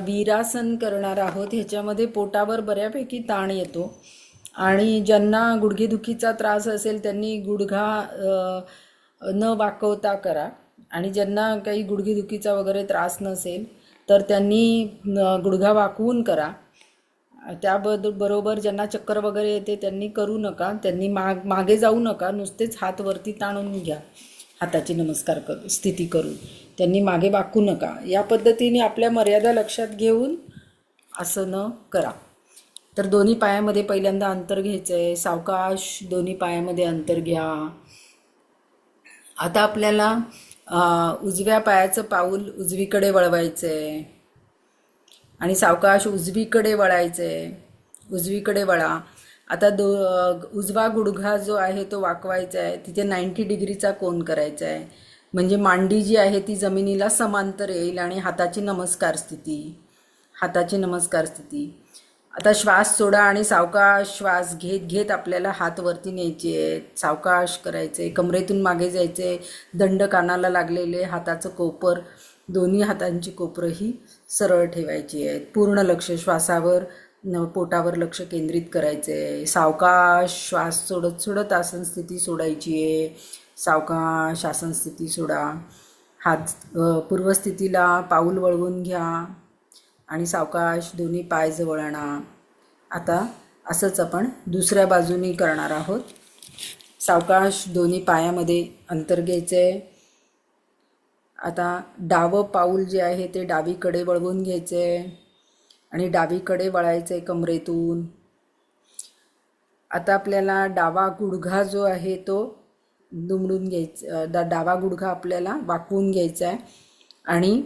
वीरासन करणार आहोत. ह्याच्यामध्ये पोटावर बऱ्यापैकी ताण येतो आणि ज्यांना गुडघेदुखीचा त्रास असेल त्यांनी गुडघा न वाकवता करा आणि ज्यांना काही गुडघेदुखीचा वगैरे त्रास नसेल तर त्यांनी गुडघा वाकवून करा. बरोबर ज्यांना चक्कर वगैरे येते त्यांनी करू नका, त्यांनी मागे जाऊ नका, नुसतेच हात वरती ताणून घ्या हाताची नमस्कार स्थिती करून, त्यांनी मागे वाकू नका. या पद्धतीने आपल्या मर्यादा लक्षात घेऊन आसनं करा. तर दोन्ही पायामध्ये पहिल्यांदा अंतर घ्यायचं आहे. सावकाश दोन्ही पायामध्ये अंतर घ्या. आता आपल्याला उजव्या पायाचं पाऊल उजवीकडे वळवायचं आहे आणि सावकाश उजवीकडे वळायचं आहे. उजवीकडे वळा. आता उजवा गुडघा जो आहे तो वाकवायचा आहे, तिथे 90 डिग्रीचा कोन करायचा आहे, म्हणजे मांडी जी आहे ती जमिनीला समांतर येईल आणि हाताची नमस्कार स्थिती. आता श्वास सोडा आणि सावकाश श्वास घेत घेत आपल्याला हात वरती न्यायचे आहेत. सावकाश करायचे, कमरेतून मागे जायचे, दंड कानाला लागलेले, हाताचं कोपर, दोन्ही हातांची कोपरही सरळ ठेवायची आहेत. पूर्ण लक्ष श्वासावर, पोटावर लक्ष केंद्रित करायचे आहे. सावकाश श्वास सोडत सोडत आसन स्थिती सोडायची आहे. सावकाश आसन स्थिती सोडा. हात पूर्वस्थितीला पाऊल वळवून घ्या आणि सावकाश दोन्ही पाय जवळ आणा. आता असंच आपण दुसऱ्या बाजूनी करणार आहोत. सावकाश दोन्ही पायामध्ये अंतर घ्यायचं आहे. आता डावं पाऊल जे आहे ते डावीकडे वळवून घ्यायचं आहे आणि डावीकडे वळायचं आहे कमरेतून. आता आपल्याला डावा गुडघा जो आहे तो दुमडून घ्यायचा, डावा गुडघा आपल्याला वाकवून घ्यायचा आहे आणि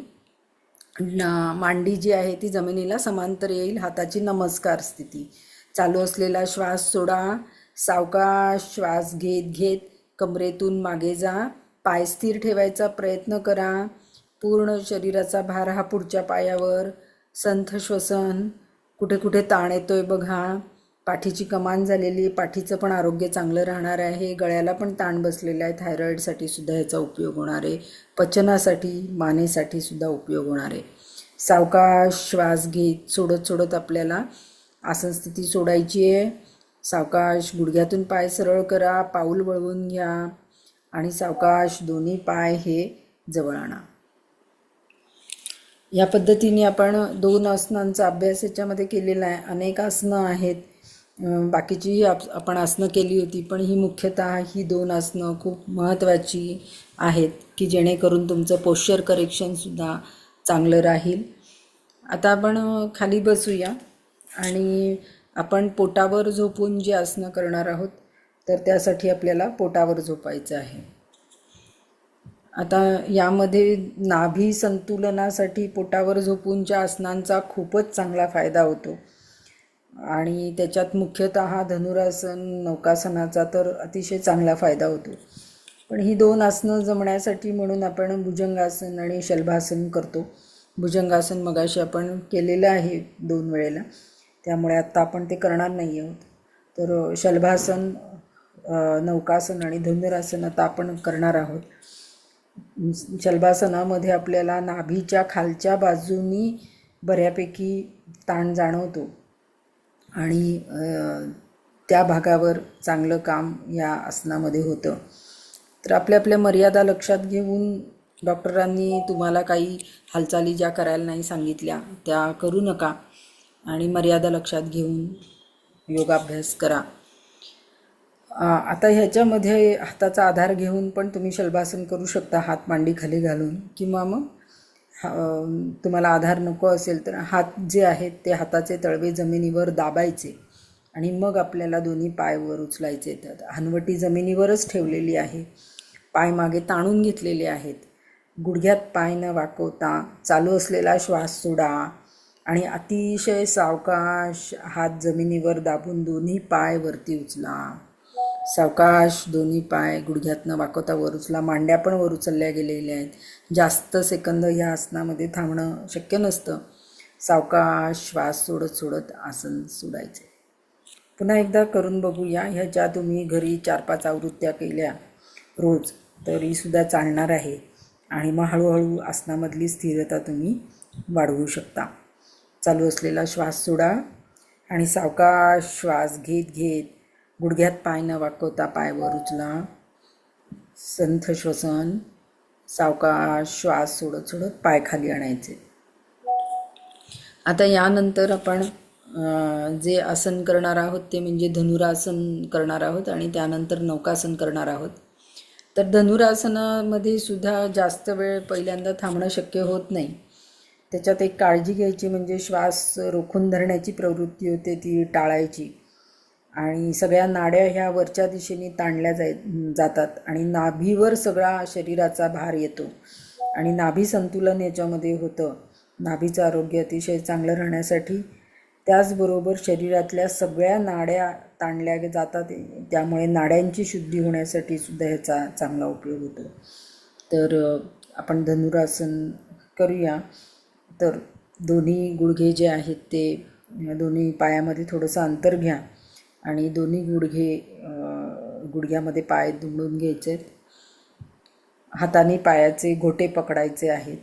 मांडी जी आहे ती जमिनीला समांतर येईल. हाताची नमस्कार स्थिती. चालू असलेला श्वास सोडा. सावकाश श्वास घेत घेत कमरेतून मागे जा. पाय स्थिर ठेवायचा प्रयत्न करा. पूर्ण शरीराचा भार हा पुढच्या पायावर. संथ श्वसन. कुठे कुठे ताण येतोय बघा. पाठीची कमान झालेली, पाठीचं पण आरोग्य चांगलं राहणार आहे. गळ्याला पण ताण बसलेला आहे. थायरॉईडसाठी सुद्धा याचा उपयोग होणार आहे. पचनासाठी, मानेसाठी सुद्धा उपयोग होणार आहे. सावकाश श्वास घेत सोडत सोडत आपल्याला आसन स्थिती सोडायची आहे. सावकाश गुडघ्यातून पाय सरळ करा, पाऊल वळवून घ्या आणि सावकाश दोन्ही पाय हे जवळ आणा. या पद्धतीने आपण 2 आसनांचा अभ्यास याच्यामध्ये केलेला आहे. अनेक आसनं आहेत, बाकीचीही आपण आसनं केली होती, पण ही मुख्यतः ही 2 आसनं खूप महत्त्वाची आहेत की जेणेकरून तुमचं पोश्चर करेक्शनसुद्धा चांगलं राहील. आता आपण खाली बसूया आणि आपण पोटावर झोपून जी आसनं करणार आहोत, तर त्यासाठी आपल्याला पोटावर झोपायचं आहे. आता यामध्ये नाभी संतुलनासाठी पोटावर झोपूनच्या आसनांचा खूपच चांगला फायदा होतो आणि त्याच्यात मुख्यतः धनुरासन, नौकासनाचा तर अतिशय चांगला फायदा होतो. पण ही 2 आसनं जमण्यासाठी म्हणून आपण भुजंगासन आणि शलभासन करतो. भुजंगासन मगाशी आपण केलेलं आहे 2 वेळेला, त्यामुळे आत्ता आपण ते करणार नाही आहोत. तर शलभासन, नौकासन आणि धनुरासन आता आपण करणार आहोत. शलभासनामध्ये आपल्याला नाभीच्या खालच्या बाजूनी बऱ्यापैकी ताण जाणवतो आणि त्या भागावर चांगलं काम या आसनामध्ये होतं. तर आपल्या मर्यादा लक्षात घेऊन डॉक्टरांनी तुम्हाला काही हालचाली ज्या करायला नाही सांगितल्या त्या करू नका आणि मर्यादा लक्षात घेऊन योगाभ्यास करा. आता ह्याच्यामध्ये हाताचा आधार घेऊन पण तुम्ही शलभासन करू शकता, हात मांडी खाली घालून, किंवा मग तुम्हाला आधार नको असेल तर हात जे आहेत ते हाताचे तळवे जमिनीवर दाबायचे आणि मग आपल्याला दोन्ही पाय वर उचलायचे. त्यात हनवटी जमिनीवरच ठेवलेली आहे, पाय मागे ताणून घेतलेले आहेत. गुडघ्यात पाय न वाकवता चालू असलेला श्वास सोडा आणि अतिशय सावकाश हात जमिनीवर दाबून दोन्ही पाय वरती उचला. सावकाश दोन्ही पाय गुडघ्यात न वाकवता वर उचला. मांड्या पण वर उचलल्या गेलेल्या आहेत. जास्त सेकंद या आसनामध्ये थांबणं शक्य नसतं. सावकाश श्वास सोडत सोडत आसन सोडायचे. पुन्हा एकदा करून बघूया. ह्याच्या तुम्ही घरी 4-5 आवृत्त्या केल्या रोज तरीसुद्धा चालणार आहे आणि मग हळूहळू आसनामधली स्थिरता तुम्ही वाढवू शकता. चालू असलेला श्वास सोडा आणि सावकाश श्वास घेत घेत गुडघ्यात पाय न वाकवता पाय वर उचला. संथ श्वसन. सावकाश श्वास सोडत सोडत पाय खाली आणायचे. आता यानंतर आपण जे आसन करणार आहोत ते म्हणजे धनुरासन करणार आहोत आणि त्यानंतर नौकासन करणार आहोत. तर धनुरासनामध्ये सुद्धा जास्त वेळ पहिल्यांदा थांबणं शक्य होत नाही. त्याच्यात एक काळजी घ्यायची म्हणजे श्वास रोखून धरण्याची प्रवृत्ती होते ती टाळायची आणि सगळ्या नाड्या ह्या वरच्या दिशेने ताणल्या जातात आणि नाभीवर सगळा शरीराचा भार येतो आणि नाभी संतुलन याच्यामध्ये होतं. नाभीचं आरोग्य अतिशय चांगलं राहण्यासाठी त्याचबरोबर शरीरातल्या सगळ्या नाड्या ताणल्या जातात, त्यामुळे नाड्यांची शुद्धी होण्यासाठी सुद्धा ह्याचा चांगला उपयोग होतो. तर आपण धनुरासन करूया. तर दोन्ही गुडघे जे आहेत ते दोन्ही पायामध्ये थोडंसं अंतर घ्या आणि दोन्ही गुडघ्यामध्ये पाय दुमडून घ्यायचे. हाताने पायाचे घोटे पकडायचे आहेत.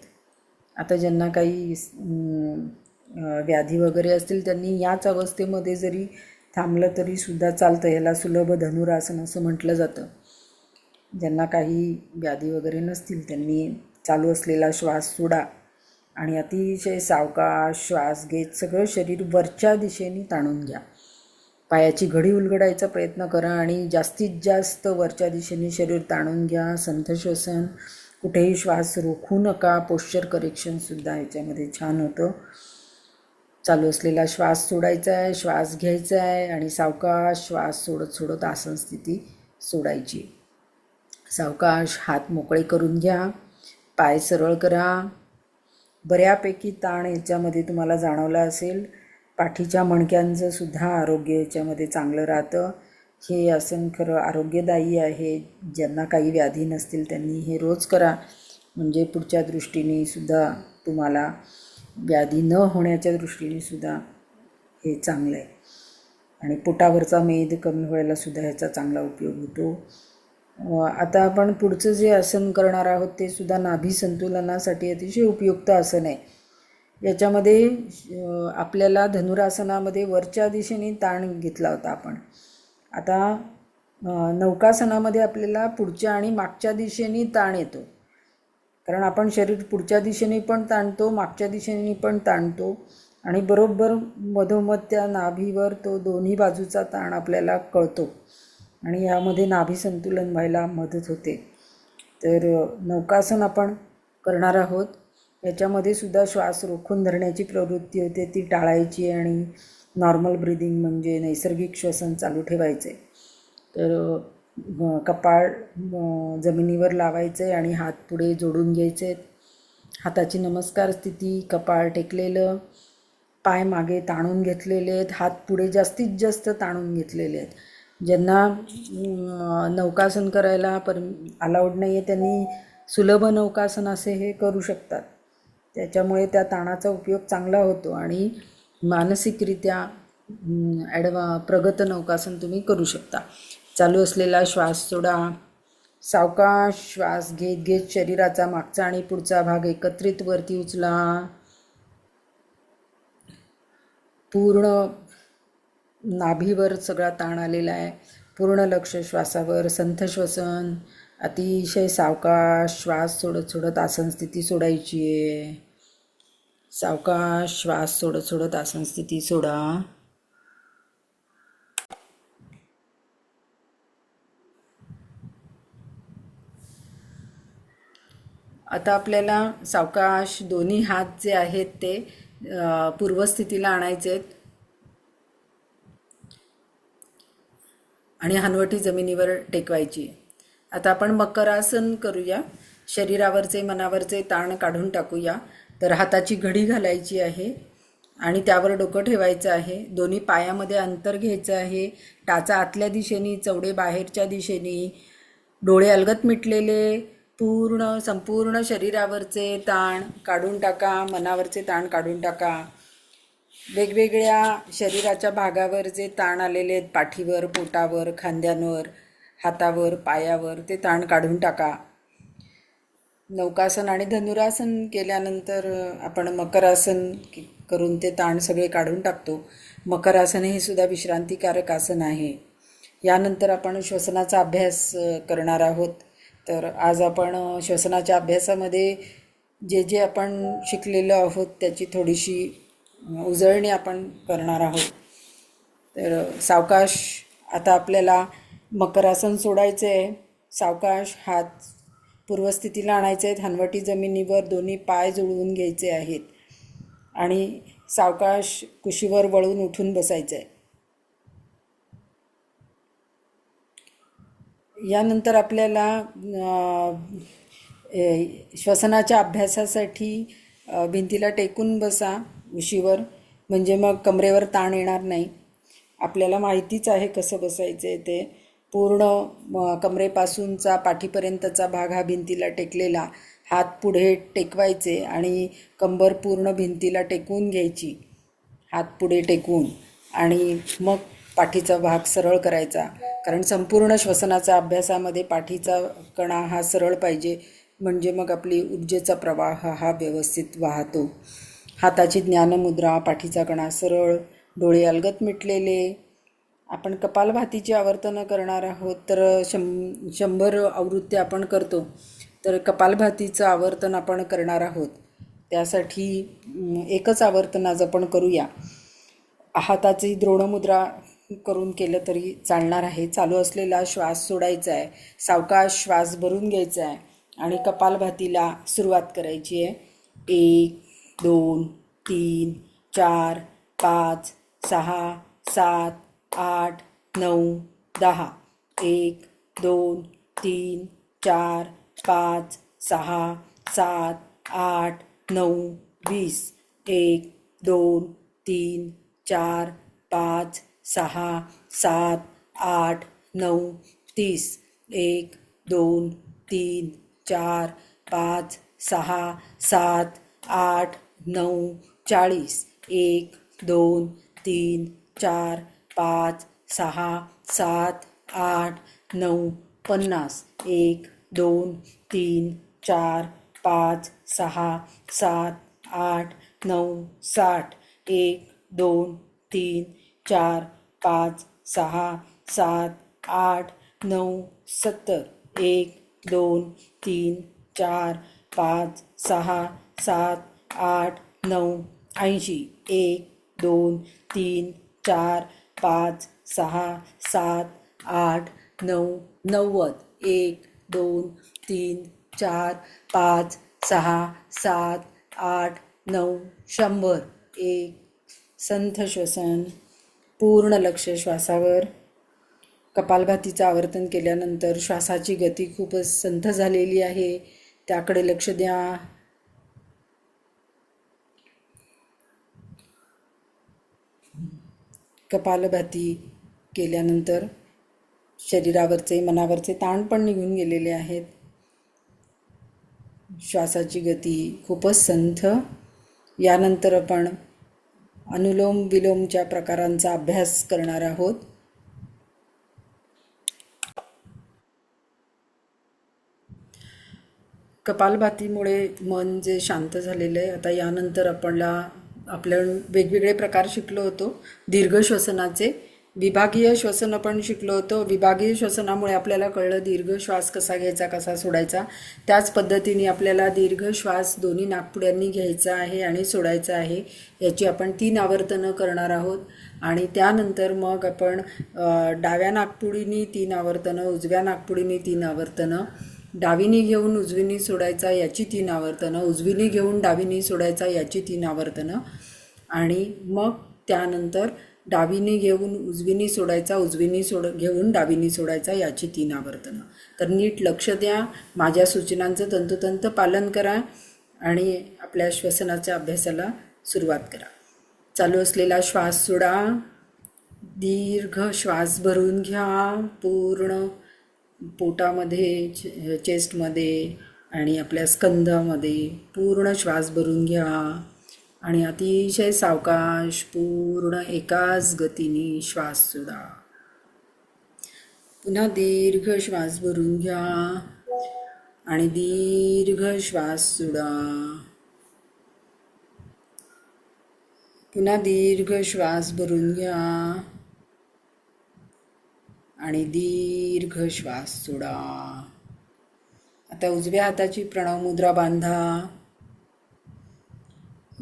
आता ज्यांना काही व्याधी वगैरे असतील त्यांनी याच अवस्थेमध्ये जरी थांबलं तरी सुद्धा चालतं. याला सुलभ धनुरासन असं म्हटलं जातं. ज्यांना काही व्याधी वगैरे नसतील त्यांनी चालू असलेला श्वास सोडा आणि अतिशय सावकाश श्वास घेत सगळं शरीर वरच्या दिशेने ताणून घ्या. पायाची घडी उलगडायचा प्रयत्न करा आणि जास्तीत जास्त वरच्या दिशेने शरीर ताणून घ्या. संथ श्वसन, कुठेही श्वास रोखू नका. पोश्चर करेक्शनसुद्धा ह्याच्यामध्ये छान होतं. चालू असलेला श्वास सोडायचा आहे, श्वास घ्यायचा आहे आणि सावकाश श्वास सोडत सोडत आसन स्थिती सोडायची. सावकाश हात मोकळे करून घ्या, पाय सरळ करा. बऱ्यापैकी ताण याच्यामध्ये तुम्हाला जाणवला असेल. पाठीच्या मणक्यांचं सुद्धा आरोग्य याच्यामध्ये चांगलं राहतं. हे आसन खरं आरोग्यदायी आहे. ज्यांना काही व्याधी नसतील त्यांनी हे रोज करा, म्हणजे पुढच्या दृष्टीने सुद्धा तुम्हाला व्याधी न होण्याच्या दृष्टीने सुद्धा हे चांगलं आहे. आणि पोटावरचा मेद कमी व्हायला सुद्धा ह्याचा चांगला उपयोग होतो. आता आपण पुढचं जे आसन करणार आहोत ते सुद्धा नाभी संतुलनासाठी अतिशय उपयुक्त आसन आहे. याच्यामध्ये आपल्याला धनुरासनामध्ये वरच्या दिशेने ताण घेतला होता आपण. आता नौकासनामध्ये आपल्याला पुढच्या आणि मागच्या दिशेने ताण येतो, कारण आपण शरीर पुढच्या दिशेने पण ताणतो, मागच्या दिशेने पण ताणतो आणि बरोबर मधोमध त्या नाभीवर तो दोन्ही बाजूचा ताण आपल्याला कळतो आणि यामध्ये नाभी संतुलन व्हायला मदत होते. तर नौकासन आपण करणार आहोत. याच्यामध्ये सुद्धा श्वास रोखून धरण्याची प्रवृत्ती होते, ती टाळायची आणि नॉर्मल ब्रिदिंग म्हणजे नैसर्गिक श्वसन चालू ठेवायचे. तर कपाळ जमिनीवर लावायचे आणि हात पुढे जोडून घ्यायचे. हाताची नमस्कार स्थिती, कपाळ टेकलेलं, पाय मागे ताणून घेतलेले आहेत, हात पुढे जास्तीत जास्त ताणून घेतलेले आहेत. ज्यांना नौकासन करायला अलाउड नाही आहे त्यांनी सुलभ नौकासन असे हे करू शकतात. त्याच्यामुळे त्या ताणाचा उपयोग चांगला होतो आणि मानसिकरित्या प्रगत नौकासन तुम्ही करू शकता. चालू असलेला श्वास सोडा. सावकाश श्वास घेत घेत शरीराचा मागचा आणि पुढचा भाग एकत्रित वरती उचला. पूर्ण नाभीवर सगळा ताण आलेला आहे. पूर्ण लक्ष श्वासावर. संथ श्वसन. अतिशय सावकाश श्वास सोडत सोडत आसन स्थिती सोडायची आहे. सावकाश श्वास सोडत सोडत आसन स्थिती सोडा. आता आपल्याला सावकाश दोन्ही हात जे आहेत ते पूर्वस्थितीला आणायचे आहेत आणि हनवटी जमिनीवर टेकवायची. आता आपण मकरासन करूया. शरीरावरचे मनावरचे ताण काढून टाकूया. तर हाताची घडी घालायची आहे आणि त्यावर डोकं ठेवायचं आहे. दोन्ही पायामध्ये अंतर घ्यायचं आहे. टाचा आतल्या दिशेने, चवडे बाहेरच्या दिशेने. डोळे अलगद मिटलेले. संपूर्ण शरीरावरचे ताण काढून टाका, मनावरचे ताण काढून टाका. वेगवेगळ्या शरीराच्या भागावर जे ताण आलेले आहेत, पाठीवर, पोटावर, खांद्यांवर, हातावर, पायावर, ते ताण काढून टाका. नौकासन आणि धनुरासन केल्यानंतर आपण मकरासन करून ते ताण सगळे काढून टाकतो. मकरासन हे सुद्धा विश्रांतीकारक आसन आहे. यानंतर आपण श्वसनाचा अभ्यास करणार आहोत. तर आज आपण श्वसनाच्या अभ्यासामध्ये जे जे आपण शिकलेलो आहोत त्याची थोडीशी उजळणी आपण करणार आहोत. तर सावकाश आता आपल्याला मकरासन सोडायचे आहे. सावकाश हात पूर्वस्थितीला आणायचे आहेत. हनवटी जमिनीवर दोन्ही पाय जुळवून घ्यायचे आहेत आणि सावकाश कुशीवर वळून उठून बसायचं आहे. यानंतर आपल्याला श्वसनाच्या अभ्यासासाठी भिंतीला टेकून बसा उशीवर, म्हणजे मग कमरेवर ताण येणार नाही. आपल्याला माहितीच आहे कसं बसायचं आहे ते. पूर्ण कमरेपासूनचा पाठीपर्यंतचा भाग हा भिंतीला टेकलेला, हात पुढे टेकवायचे आणि कंबर पूर्ण भिंतीला टेकवून घ्यायची, हात पुढे टेकवून, आणि मग पाठीचा भाग सरळ करायचा. कारण संपूर्ण श्वसनाच्या अभ्यासामध्ये पाठीचा कणा हा सरळ पाहिजे, म्हणजे मग आपली ऊर्जेचा प्रवाह हा व्यवस्थित वाहतो. हाताची ज्ञानमुद्रा, पाठीचा कणा सरळ, डोळे अलगद मिटलेले. आपण कपालभातीची आवर्तनं करणार आहोत. तर 100 आवृत्त्या आपण करतो, तर कपालभातीचं आवर्तन आपण करणार आहोत. त्यासाठी एकच आवर्तन आज आपण करूया. हाताची द्रोणमुद्रा करून केलं तरी चालणार आहे. चालू असलेला श्वास सोडायचा आहे, सावकाश श्वास भरून घ्यायचा आहे आणि कपालभातीला सुरुवात करायची आहे. 1 2 3 4 5 6 7 8 9 10. 1 2 3 4 5 6 7 8 9 20. 1 2 3 4 5 6 7 8 9 30. 1 2 3 4 5 6 7 8 9 40. 1 2 3 4 5 6 7 8 9 50. 1 2 3 4 5 6 7 8 9 60. 1 2 3 4 5 6 7 8 9 70. 1 2 3 4 5 6 7 8 9 80. 1 2 3 4 5 6 7 8 9 90. 1 2 3 4 5 6 7 8 9 100. एक संथ श्वसन, पूर्ण लक्ष श्वासावर. कपालभातीचं आवर्तन केल्यानंतर श्वासाची गती खूपच संथ झालेली आहे, त्याकडे लक्ष द्या. कपालभाती केल्यानंतर शरीरावरचे, मनावरचे ताण पण निघून गेलेले आहेत. श्वासाची गती खूपच संथ. यानंतर आपण अनुलोम विलोमच्या प्रकारांचा अभ्यास करणार आहोत. कपालभातीमुळे मन जे शांत झालेलं आहे. आता यानंतर आपण वेगवेगळे प्रकार शिकलो होतो. दीर्घ श्वसनाचे विभागीय श्वसन पण शिकलो होतो. विभागीय श्वसनामुळे आपल्याला कळलं दीर्घ श्वास कसा घ्यायचा, कसा सोडायचा. त्याच पद्धतीने आपल्याला दीर्घ श्वास दोन्ही नाकपुड्यांनी घ्यायचा आहे आणि सोडायचा आहे. याची आपण 3 आवर्तनं करणार आहोत. आणि त्यानंतर मग आपण डाव्या नाकपुडीनी 3 आवर्तनं, उजव्या नाकपुडीनी 3 आवर्तनं, डावीनी घेऊन उजवीनी सोडायचा याची 3 आवर्तनं, उजवीनी घेऊन डावीनी सोडायचा याची 3 आवर्तनं, आणि मग त्यानंतर डावीनी घेऊन उजवीनी सोडायचा, उजवीनी घेऊन डावीनी सोडायचा याची 3 आवर्तनं. तर नीट लक्ष द्या, माझ्या सूचनांचं तंतोतंत पालन करा आणि आपल्या श्वसनाच्या अभ्यासाला सुरुवात करा. चालू असलेला श्वास सोडा. दीर्घ श्वास भरून घ्या. पूर्ण पोटामध्ये, चेस्टमध्ये आणि आपल्या स्कंधामध्ये पूर्ण श्वास भरून घ्या आणि अतिशय सावकाश पूर्ण एकाच गतीने श्वास सोडा. पुन्हा दीर्घ श्वास भरून घ्या आणि दीर्घ श्वास सोडा. पुन्हा दीर्घ श्वास भरून घ्या आणि दीर्घ श्वास सोडा. आता उजव्या हाताची प्रणव मुद्रा बांधा.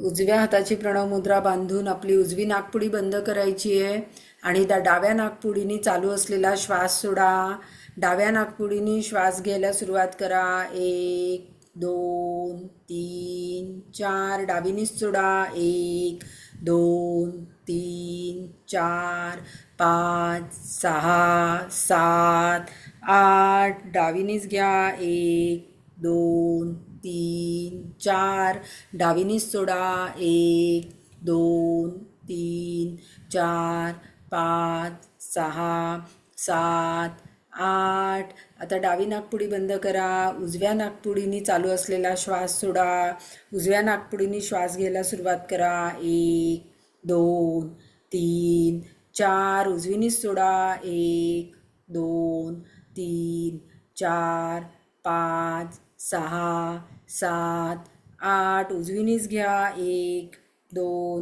उजव्या हाताची प्रणव मुद्रा बांधून आपली उजवी नाकपुडी बंद करायची आहे आणि त्या डाव्या नाकपुडीने चालू असलेला श्वास सोडा. डाव्या नाकपुडीने श्वास घ्यायला सुरुवात करा. 1 2 3 4. डावीनीच सोडा. 1 2 3 4 5 6 7 8. डावीनीच घ्या. 1 2 3 4. डावीनीच सोडा. 1 2 3 4 5 6 7 8. आता डावी नाकपुडी बंद करा. उजव्या नाकपुडीने चालू असलेला श्वास सोडा. उजव्या नाकपुडीने श्वास घ्यायला सुरुवात करा. 1 2 3 4. उजवीनीच सोडा. 1 2 3 4 5 6 7 8. उजवीनीच घ्या. 1 2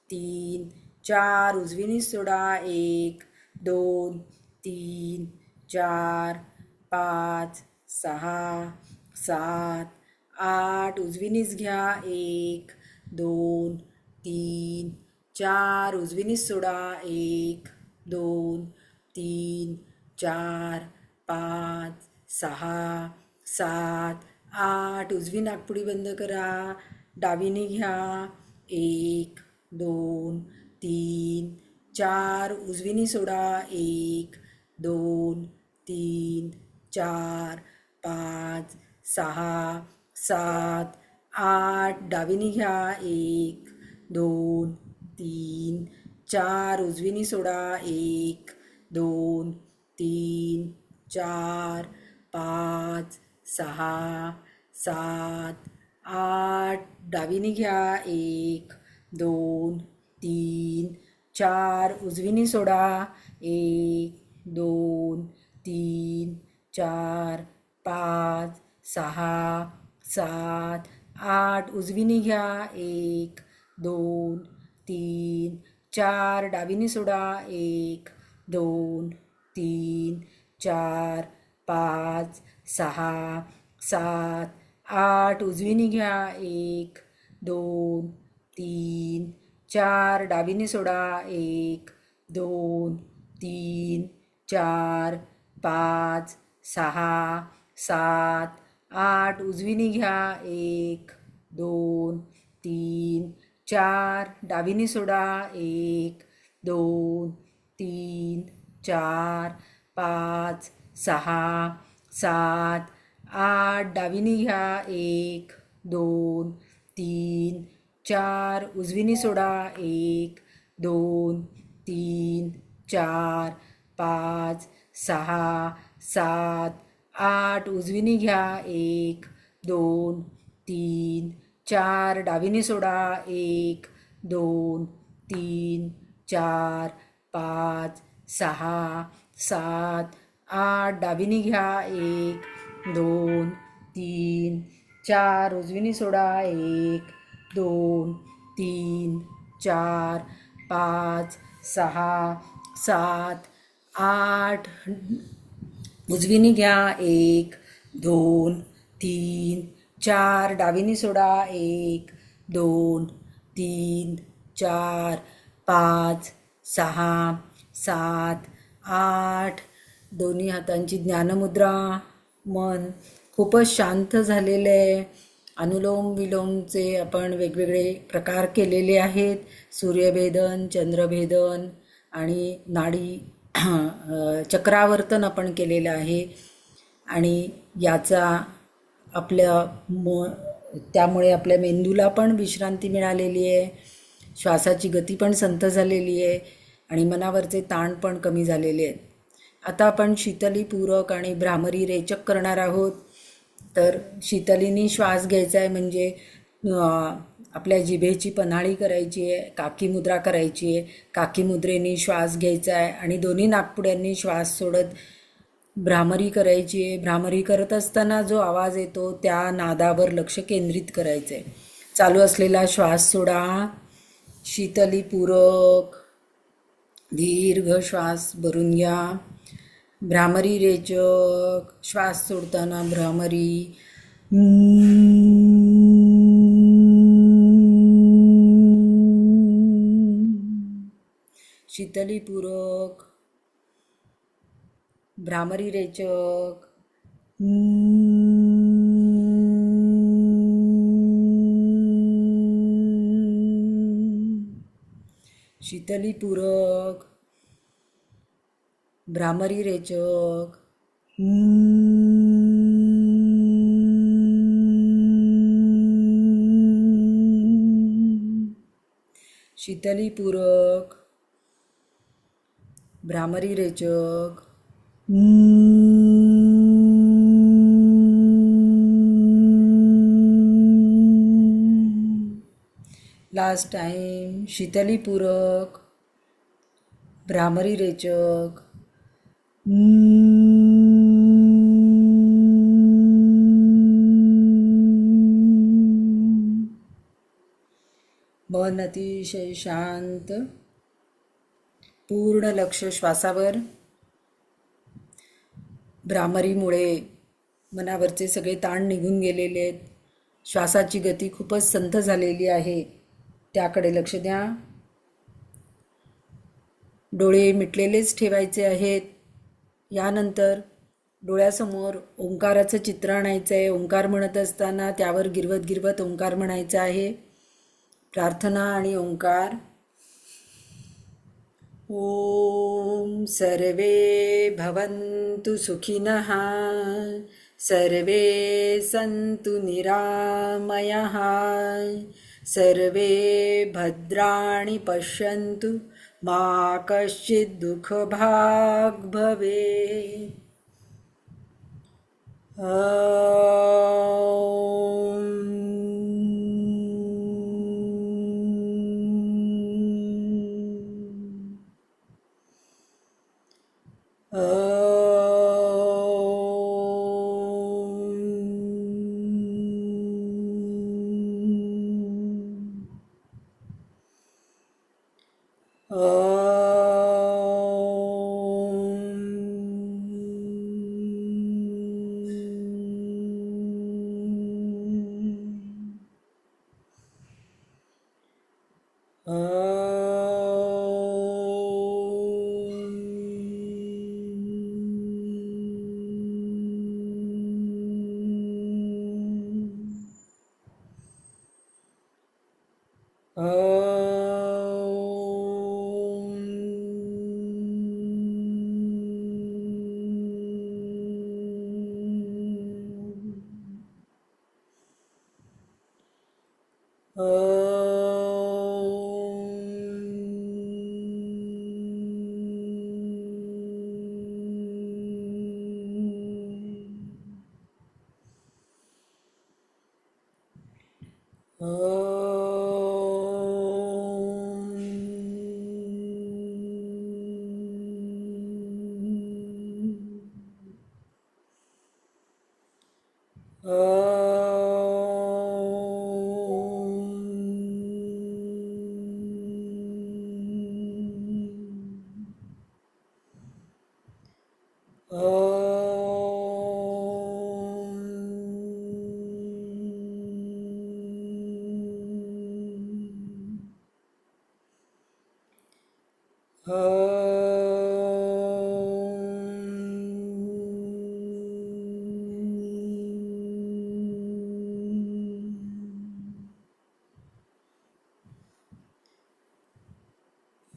3 4. उजवीनीच सोडा. 1 2 3 4 5 6 7 8. उजवीनीच घ्या. 1 2 3 4. उजवीनीच सोडा. 1 2 3 4 5 6 7 8. उजवी नाकपुडी बंद करा. डावीने घ्या. 1 2 3 4. उजवीनी सोडा. 1 2 3 4 5 6 7 8. डावीनी घ्या. 1 2 3 4. उजवीनी सोडा. 1 2 3 4 5 6 7 8. डावीनी घ्या. 1 2 3 4. उजवीनी सोडा. 1 2 3 4 5 6 7 8. उजवीनी घ्या. 1 2 3 4. डावीनी सोडा. 1 2 3 4 5 6 7 8. उजवीनी घ्या. 1 2 3 4. डावीनी सोडा. 1 2 3 4 5 6 7 8. उजवीनी घ्या. 1 2 3 4. डावीनी सोडा. 1 2 3 4 5 6 7 8. डावीनी घ्या. 1 2 3 4. उजवीनी सोडा. 1 2 3 4 5 6 7 8. उजवीनी घ्या. 1 2 3 4. डावीनी सोडा. 1 2 3 4 5 6 7 8. डावीनी घ्या. 1 2 3 4. उजवीनी सोडा. 1 2 3 4 5 6 7 8. उजवीनी घ्या. 1 2 3 4. डावीनी सोडा. 1 2 3 4 5 6 7 8. दोन्ही हातांची ज्ञानमुद्रा. मन खूपच शांत झालेलं आहे. अनुलोम विलोमचे आपण वेगवेगळे प्रकार केलेले आहेत. सूर्यभेदन, चंद्रभेदन आणि नाडी चक्रावर्तन आपण केलेलं आहे. आणि याचा आपल्या त्यामुळे आपल्या मेंदूला पण विश्रांती मिळालेली आहे. श्वासाची गती पण संथ झालेली आहे आणि मनावरचे ताण पण कमी झालेले आहेत. आता आपण शीतली पूरक आणि भ्रामरी रेचक करणार आहोत. तर शीतलीनी श्वास घ्यायचा आहे म्हणजे आपल्या जिभेची पन्हाळी करायची आहे, काकी मुद्रा करायची आहे. काकी मुद्रेने श्वास घ्यायचा आहे आणि दोन्ही नाकपुड्यांनी श्वास सोडत भ्रामरी करायची आहे. भ्रामरी करत असताना जो आवाज येतो त्या नादावर लक्ष केंद्रित करायचं आहे. चालू असलेला श्वास सोडा. शीतली पूरक दीर्घ श्वास भरून घ्या. भ्रामरी रेचक. श्वास सोडताना भ्रामरी. शीतलीपूरक, भ्रामरी रेचक, शीतलीपूरक, भ्रामरी रेचक, शीतलीपूरक, भ्रामरी रेचक, लास्ट टाइम. शीतलीपूरक, भ्रामरी रेचक, मन अतिशय शांत. पूर्ण लक्ष श्वासावर. भ्रामरीमुळे मनावरचे सगळे ताण निघून गेलेले आहेत. श्वासाची गती खूपच संथ झालेली आहे, त्याकडे लक्ष द्या. डोळे मिटलेलेच ठेवायचे आहेत. यानंतर डोळ्यासमोर ओंकाराचं चित्र आणायचं आहे. ओंकार म्हणत असताना त्यावर गिरवत गिरवत ओंकार म्हणायचा आहे. प्रार्थना आणि ओंकार. ओम सर्वे भवन्तु सुखिनः, सर्वे सन्तु निरामयाः, सर्वे भद्राणि पश्यन्तु, मा कश्चित् दुःखभाग् भवेत्.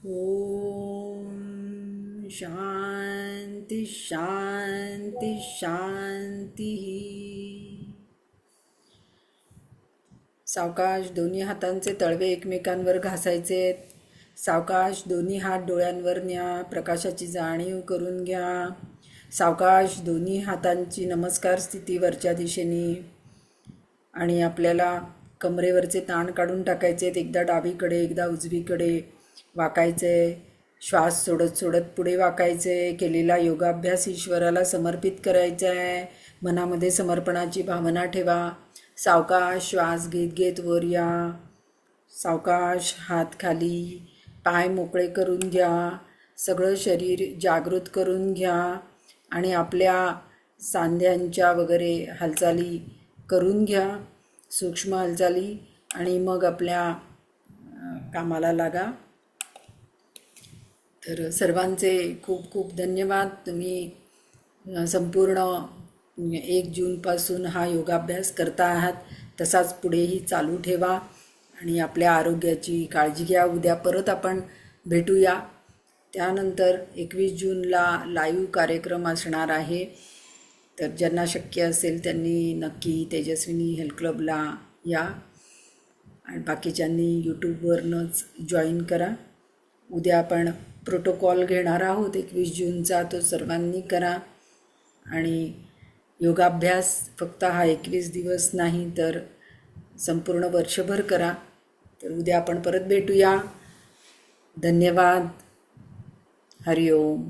ओम शांती शांती शांती. सावकाश दोन्ही हातांचे तळवे एकमेकांवर घासायचे. सावकाश दोन्ही हात डोळ्यांवर न्या. प्रकाशाची जाणीव करून घ्या. सावकाश दोन्ही हातांची नमस्कार स्थिती वरच्या दिशेने. आणि आपल्याला कमरेवरचे ताण काढून टाकायचे. एकदा डावीकडे एकदा उजवीकडे वाकायचे. श्वास सोडत सोडत पुढे वाकायचे. केलेला योगाभ्यास ईश्वराला समर्पित करायचा आहे. मनामध्ये समर्पणाची भावना ठेवा. सावकाश श्वास घेत घेत वर या. सावकाश हात खाली. पाय मोकळे करून घ्या. सगळं शरीर जागृत करून घ्या. आणि आपल्या सांध्यांच्या वगैरे हालचाली करून घ्या, सूक्ष्म हालचाली. आणि मग आपल्या कामाला लागा. तर सर्वांचे खूप खूप धन्यवाद. तुम्ही संपूर्ण 1 जूनपासून हा योगाभ्यास करता आहात, तसाच पुढेही चालू ठेवा आणि आपल्या आरोग्याची काळजी घ्या. उद्या परत आपण भेटूया. त्यानंतर 21 जूनला लाईव्ह कार्यक्रम असणार आहे. तर ज्यांना शक्य असेल त्यांनी नक्की तेजस्विनी हेल्थ क्लबला या आणि बाकीच्यांनी यूट्यूबवरनंच जॉईन करा. उद्या आपण प्रोटोकॉल घेणार आहोत 21 जूनचा, तो सर्वांनी करा. आणि योगाभ्यास फक्त हा 21 दिवस नाही तर संपूर्ण वर्षभर करा. तर उद्या आपण परत भेटूया. धन्यवाद. हरिओम.